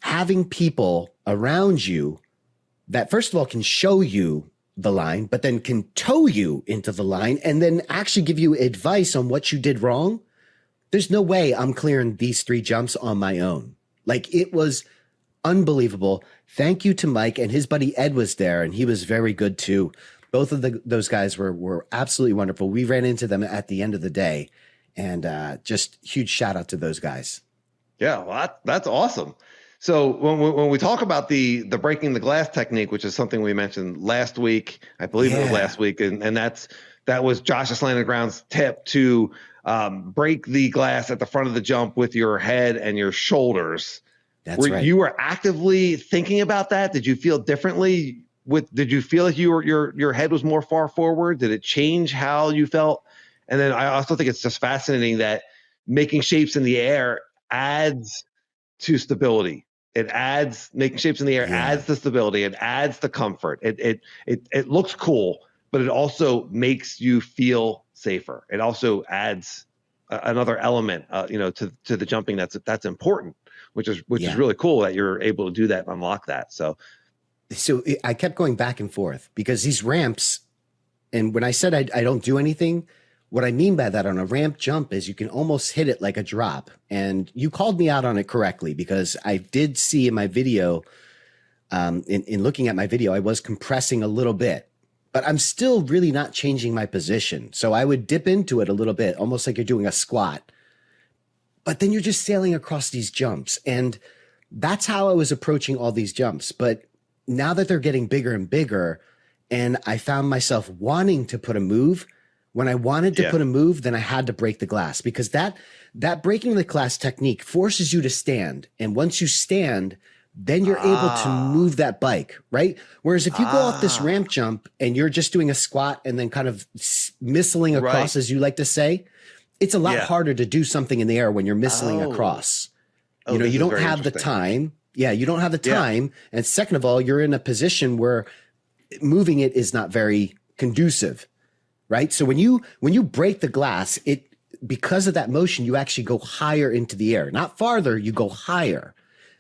having people around you that first of all can show you the line, but then can tow you into the line and then actually give you advice on what you did wrong. There's no way I'm clearing these 3 jumps on my own. Like, it was unbelievable. Thank you to Mike, and his buddy Ed was there, and he was very good too. Both of those guys were absolutely wonderful. We ran into them at the end of the day, and just huge shout out to those guys. Yeah, well, that's awesome. So when we talk about the breaking the glass technique, which is something we mentioned last week, I believe it was last week, and that was Josh Slanted Ground's tip to break the glass at the front of the jump with your head and your shoulders. That's right. You were actively thinking about that? Did you feel differently? Did you feel like your head was more far forward? Did it change how you felt? And then I also think it's just fascinating that making shapes in the air adds to stability. Making shapes in the air adds to stability. It adds to comfort. It looks cool, but it also makes you feel safer. It also adds another element, to the jumping that's important, which is really cool that you're able to do that and unlock that. So I kept going back and forth because these ramps, and when I said I don't do anything, what I mean by that on a ramp jump is you can almost hit it like a drop. And you called me out on it correctly because I did see in my video, in looking at my video, I was compressing a little bit, but I'm still really not changing my position. So I would dip into it a little bit, almost like you're doing a squat, but then you're just sailing across these jumps. And that's how I was approaching all these jumps. But now that they're getting bigger and bigger, and I found myself wanting to put a move, when I wanted to put a move, then I had to break the glass because that breaking the glass technique forces you to stand. And once you stand, then you're able to move that bike, right? Whereas if you go off this ramp jump and you're just doing a squat and then kind of missiling across, as you like to say, it's a lot harder to do something in the air when you're missiling across. You don't have the time. Yeah, you don't have the time. And second of all, you're in a position where moving it is not very conducive. Right. So when you break the glass, because of that motion, you actually go higher into the air, not farther. You go higher.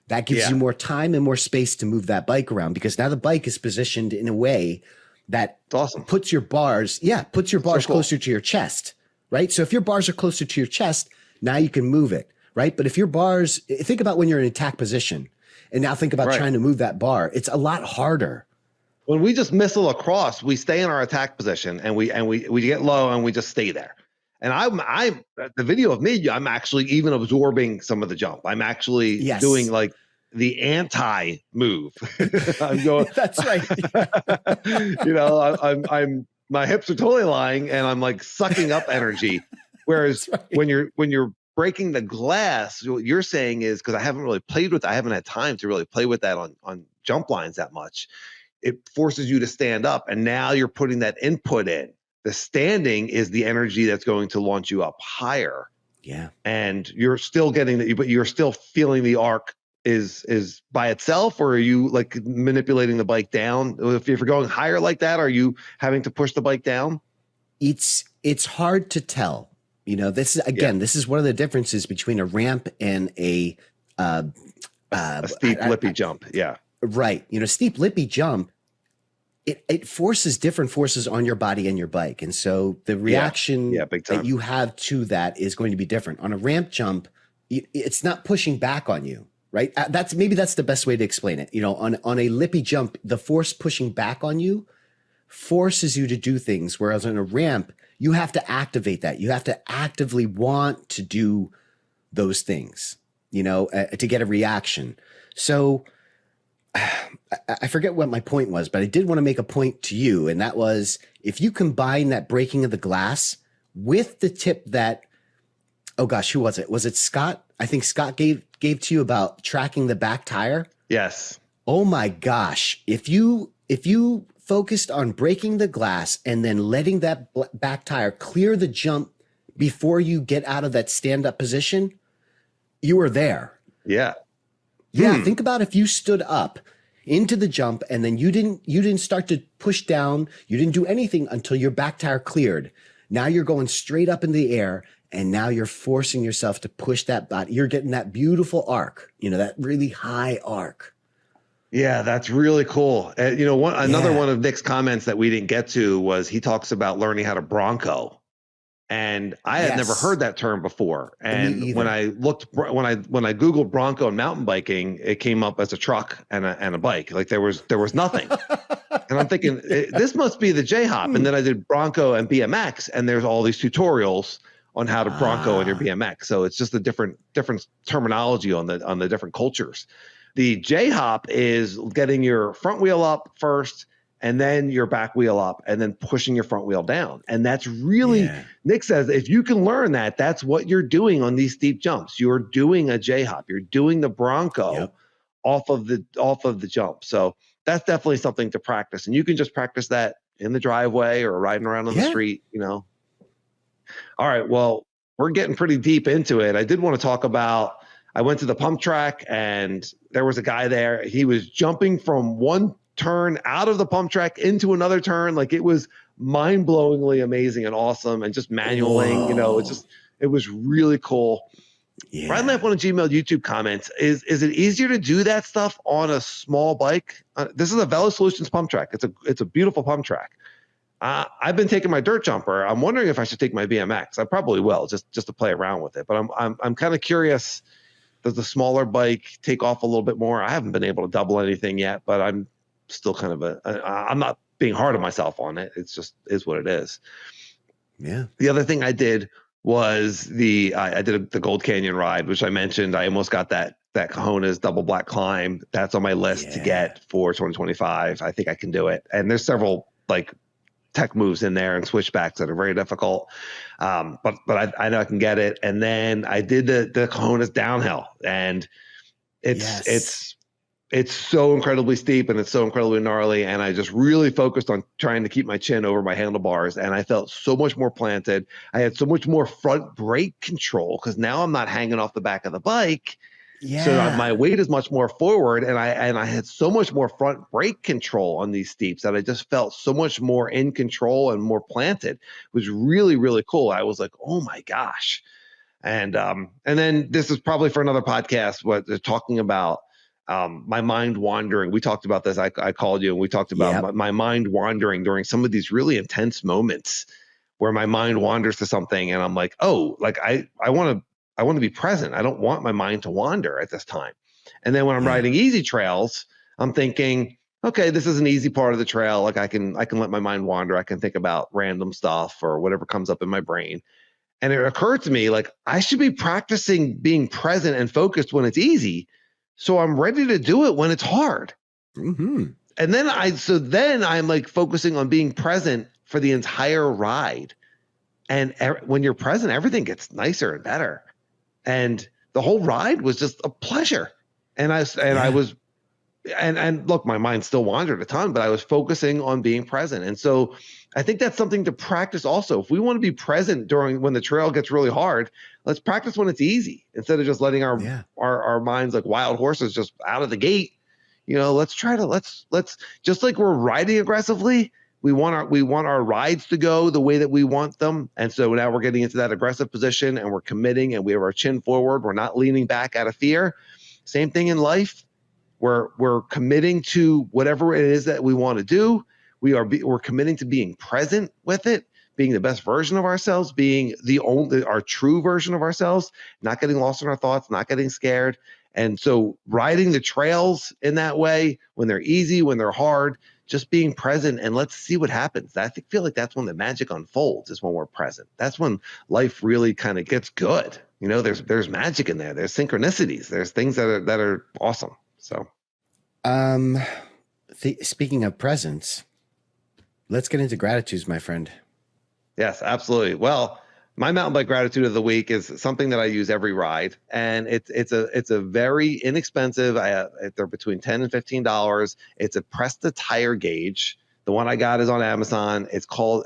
That gives you more time and more space to move that bike around because now the bike is positioned in a way that puts your bars closer to your chest. Right. So if your bars are closer to your chest, now you can move it. Right. But if your bars, think about when you're in attack position and now think about trying to move that bar. It's a lot harder. When we just missile across, we stay in our attack position and we get low and we just stay there. And I'm the video of me, I'm actually even absorbing some of the jump. I'm actually doing like the anti move. I'm going. That's right. I'm my hips are totally lying and I'm like sucking up energy. Whereas when you're breaking the glass, what you're saying is, because I haven't had time to really play with that on jump lines that much. It forces you to stand up, and now you're putting that input in. The standing is the energy that's going to launch you up higher. Yeah. And you're still but you're still feeling the arc is by itself, or are you like manipulating the bike down? If you're going higher like that, are you having to push the bike down? It's hard to tell. This is one of the differences between a ramp and a A steep lippy jump. Yeah. Right. Steep lippy jump, it forces different forces on your body and your bike. And so the reaction that you have to that is going to be different. On a ramp jump, it's not pushing back on you, right? That's the best way to explain it. On a lippy jump, the force pushing back on you forces you to do things. Whereas on a ramp, you have to activate that. You have to actively want to do those things, to get a reaction. So I forget what my point was, but I did want to make a point to you. And that was, if you combine that breaking of the glass with the tip that, oh gosh, who was it? Was it Scott? I think Scott gave to you about tracking the back tire. Yes. Oh my gosh. If you focused on breaking the glass and then letting that back tire clear the jump before you get out of that stand-up position, you were there. Yeah. Yeah. Think about if you stood up into the jump and then you didn't start to push down. You didn't do anything until your back tire cleared. Now you're going straight up in the air, and now you're forcing yourself to push that body. You're getting that beautiful arc, that really high arc. Yeah, that's really cool. Another one of Nick's comments that we didn't get to was he talks about learning how to bronco. And I had never heard that term before. And when I Googled bronco and mountain biking, it came up as a truck and a bike. Like there was nothing. And I'm thinking this must be the J-hop. And then I did bronco and BMX, and there's all these tutorials on how to bronco and your BMX. So it's just a different terminology on the different cultures. The J-hop is getting your front wheel up first, and then your back wheel up, and then pushing your front wheel down. And that's really, Nick says, if you can learn that, that's what you're doing on these steep jumps. You're doing a J-hop. You're doing the bronco off of the jump. So that's definitely something to practice. And you can just practice that in the driveway or riding around on the street, All right, well, we're getting pretty deep into it. I did want to talk about, I went to the pump track, and there was a guy there. He was jumping from one turn out of the pump track into another turn. Like, it was mind-blowingly amazing and awesome, and just manualing, it was really cool. Yeah. Ryan Lamp on a Gmail YouTube comments, is it easier to do that stuff on a small bike? This is a Velo Solutions pump track. It's a beautiful pump track. I've been taking my dirt jumper. I'm wondering if I should take my BMX. I probably will, just to play around with it. But I'm kind of curious, does the smaller bike take off a little bit more? I haven't been able to double anything yet, but I'm still kind of I'm not being hard on myself on it. It's just is what it is. Yeah. The other thing I did was I did the Gold Canyon ride, which I mentioned. I almost got that Cajonas double black climb. That's on my list to get for 2025. I think I can do it. And there's several tech moves in there and switchbacks that are very difficult. But I know I can get it. And then I did the Cajonas downhill, and it's so incredibly steep, and it's so incredibly gnarly. And I just really focused on trying to keep my chin over my handlebars, and I felt so much more planted. I had so much more front brake control, because now I'm not hanging off the back of the bike. Yeah. So my weight is much more forward, and I had so much more front brake control on these steeps that I just felt so much more in control and more planted. It was really, really cool. I was like, oh my gosh. And then this is probably for another podcast, what they're talking about, my mind wandering. We talked about this. I called you, and we talked about my mind wandering during some of these really intense moments where my mind wanders to something, and I'm like, oh, like I want to be present. I don't want my mind to wander at this time. And then when I'm riding easy trails, I'm thinking, okay, this is an easy part of the trail. Like I can let my mind wander. I can think about random stuff or whatever comes up in my brain. And it occurred to me, like, I should be practicing being present and focused when it's easy, so I'm ready to do it when it's hard. Mm-hmm. And then I'm like focusing on being present for the entire ride. And when you're present, everything gets nicer and better. And the whole ride was just a pleasure. And look, my mind still wandered a ton, but I was focusing on being present. And so I think that's something to practice also. If we want to be present when the trail gets really hard, let's practice when it's easy, instead of just letting our minds like wild horses just out of the gate. Let's just like we're riding aggressively. We want our rides to go the way that we want them. And so now we're getting into that aggressive position, and we're committing, and we have our chin forward. We're not leaning back out of fear. Same thing in life. We're committing to whatever it is that we want to do. We're committing to being present with it, being the best version of ourselves, being our true version of ourselves, not getting lost in our thoughts, not getting scared. And so riding the trails in that way, when they're easy, when they're hard, just being present and let's see what happens. I feel like that's when the magic unfolds, is when we're present. That's when life really kind of gets good. There's magic in there. There's synchronicities. There's things that are awesome. So, speaking of presence, let's get into gratitudes, my friend. Yes, absolutely. Well, my mountain bike gratitude of the week is something that I use every ride, and it's a very inexpensive. They're between $10 and $15. It's a press the tire gauge. The one I got is on Amazon. It's called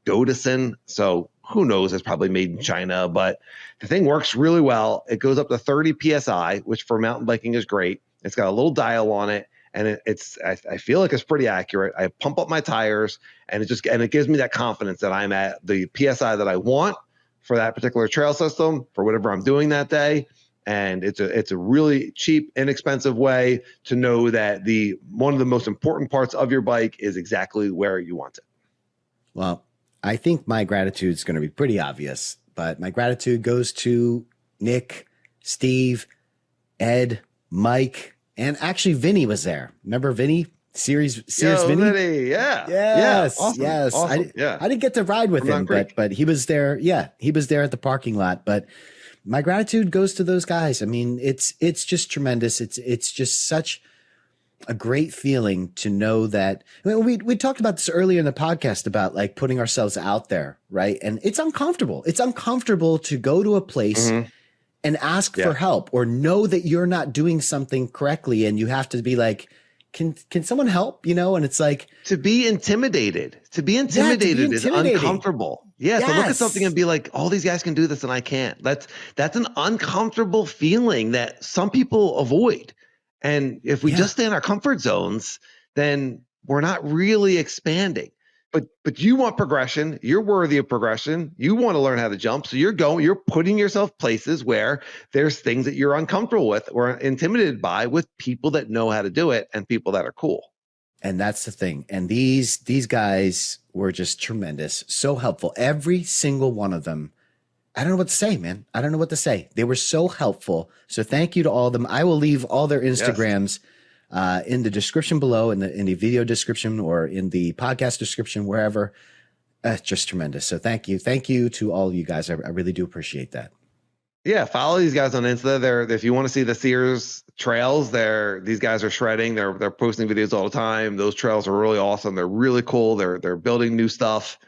Godison. So who knows? It's probably made in China, but the thing works really well. It goes up to 30 psi, which for mountain biking is great. It's got a little dial on it. And I feel like it's pretty accurate. I pump up my tires, and it gives me that confidence that I'm at the PSI that I want for that particular trail system for whatever I'm doing that day. And it's a really cheap, inexpensive way to know that one of the most important parts of your bike is exactly where you want it. Well, I think my gratitude is going to be pretty obvious, but my gratitude goes to Nick, Steve, Ed, Mike. And actually, Vinny was there. Remember Vinny? Ceres Vinny? Yeah. Yes. Awesome. Yes. Awesome. I didn't get to ride with him, but he was there. Yeah. He was there at the parking lot. But my gratitude goes to those guys. I mean, it's just tremendous. It's just such a great feeling to know that. I mean, we talked about this earlier in the podcast about like putting ourselves out there, right? And it's uncomfortable. It's uncomfortable to go to a place and ask for help, or know that you're not doing something correctly, and you have to be like, can someone help? And it's like, to be intimidated is uncomfortable. Yeah. Yes. To look at something and be like, all these guys can do this and I can't. That's an uncomfortable feeling that some people avoid. And if we just stay in our comfort zones, then we're not really expanding. But you want progression. You're worthy of progression. You want to learn how to jump. So you're putting yourself places where there's things that you're uncomfortable with or intimidated by, with people that know how to do it and people that are cool. And that's the thing. And these guys were just tremendous. So helpful. Every single one of them. I don't know what to say, man. I don't know what to say. They were so helpful. So thank you to all of them. I will leave all their Instagrams in the description below, in the video description, or in the podcast description, wherever. Just tremendous. So thank you to all of you guys. I really do appreciate that. Yeah, follow these guys on Insta. If you want to see the Ceres trails, these guys are shredding. They're posting videos all the time. Those trails are really awesome. They're really cool. They're building new stuff.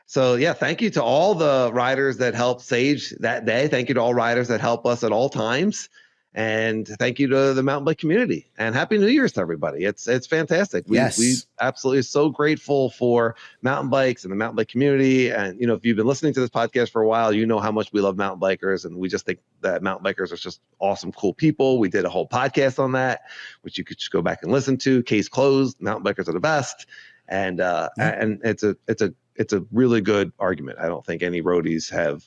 So yeah, thank you to all the riders that helped Sage that day. Thank you to all riders that help us at all times. And thank you to the mountain bike community, and Happy New Year's to everybody. It's fantastic. We absolutely so grateful for mountain bikes and the mountain bike community. And, if you've been listening to this podcast for a while, you know how much we love mountain bikers, and we just think that mountain bikers are just awesome, cool people. We did a whole podcast on that, which you could just go back and listen to. Case closed. Mountain bikers are the best. And it's a really good argument. I don't think any roadies have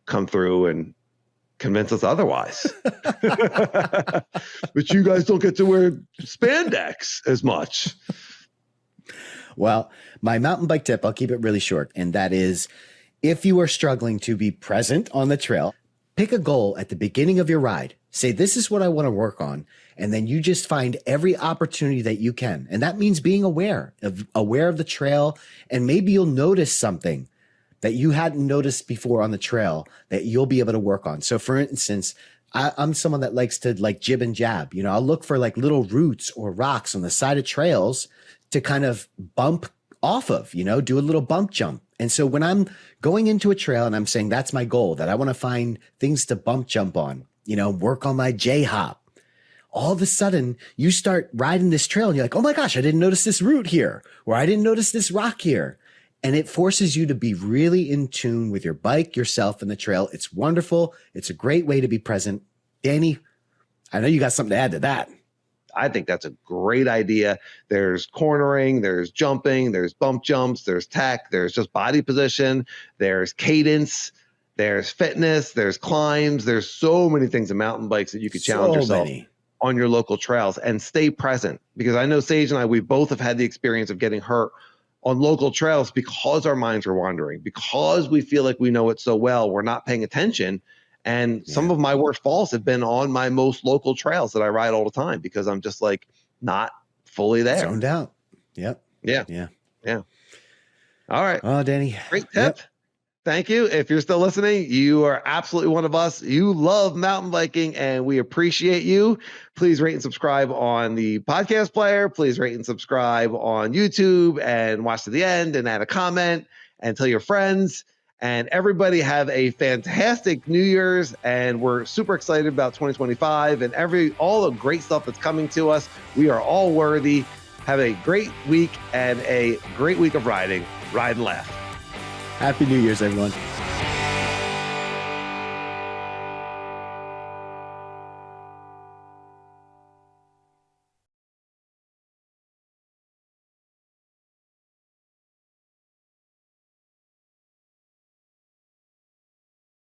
come through and convince us otherwise. But you guys don't get to wear spandex as much. Well, my mountain bike tip, I'll keep it really short. And that is, if you are struggling to be present on the trail, pick a goal at the beginning of your ride. Say, this is what I want to work on. And then you just find every opportunity that you can. And that means being aware of the trail. And maybe you'll notice something that you hadn't noticed before on the trail that you'll be able to work on. So for instance, I'm someone that likes to like jib and jab. I'll look for like little roots or rocks on the side of trails to kind of bump off of, do a little bump jump. And so when I'm going into a trail and I'm saying that's my goal, that I want to find things to bump jump on, work on my J hop, all of a sudden you start riding this trail and you're like, oh my gosh, I didn't notice this root here, or I didn't notice this rock here. And it forces you to be really in tune with your bike, yourself, and the trail. It's wonderful. It's a great way to be present. Danny, I know you got something to add to that. I think that's a great idea. There's cornering, there's jumping, there's bump jumps, there's tack, there's just body position, there's cadence. there's fitness, there's climbs, there's so many things in mountain bikes that you could challenge yourself on your local trails, and stay present. Because I know Sage and I, we both have had the experience of getting hurt on local trails because our minds are wandering, because we feel like we know it so well, we're not paying attention. And some of my worst falls have been on my most local trails that I ride all the time, because I'm just like not fully there. Zoned out. Yep. Yeah. All right. Oh, Danny. Great tip. Yep. Thank you. If you're still listening, you are absolutely one of us. You love mountain biking, and we appreciate you. Please rate and subscribe on the podcast player. Please rate and subscribe on YouTube, and watch to the end and add a comment and tell your friends. And everybody have a fantastic New Year's, and we're super excited about 2025 and all the great stuff that's coming to us. We are all worthy. Have a great week and a great week of riding. Ride and laugh. Happy New Year's, everyone.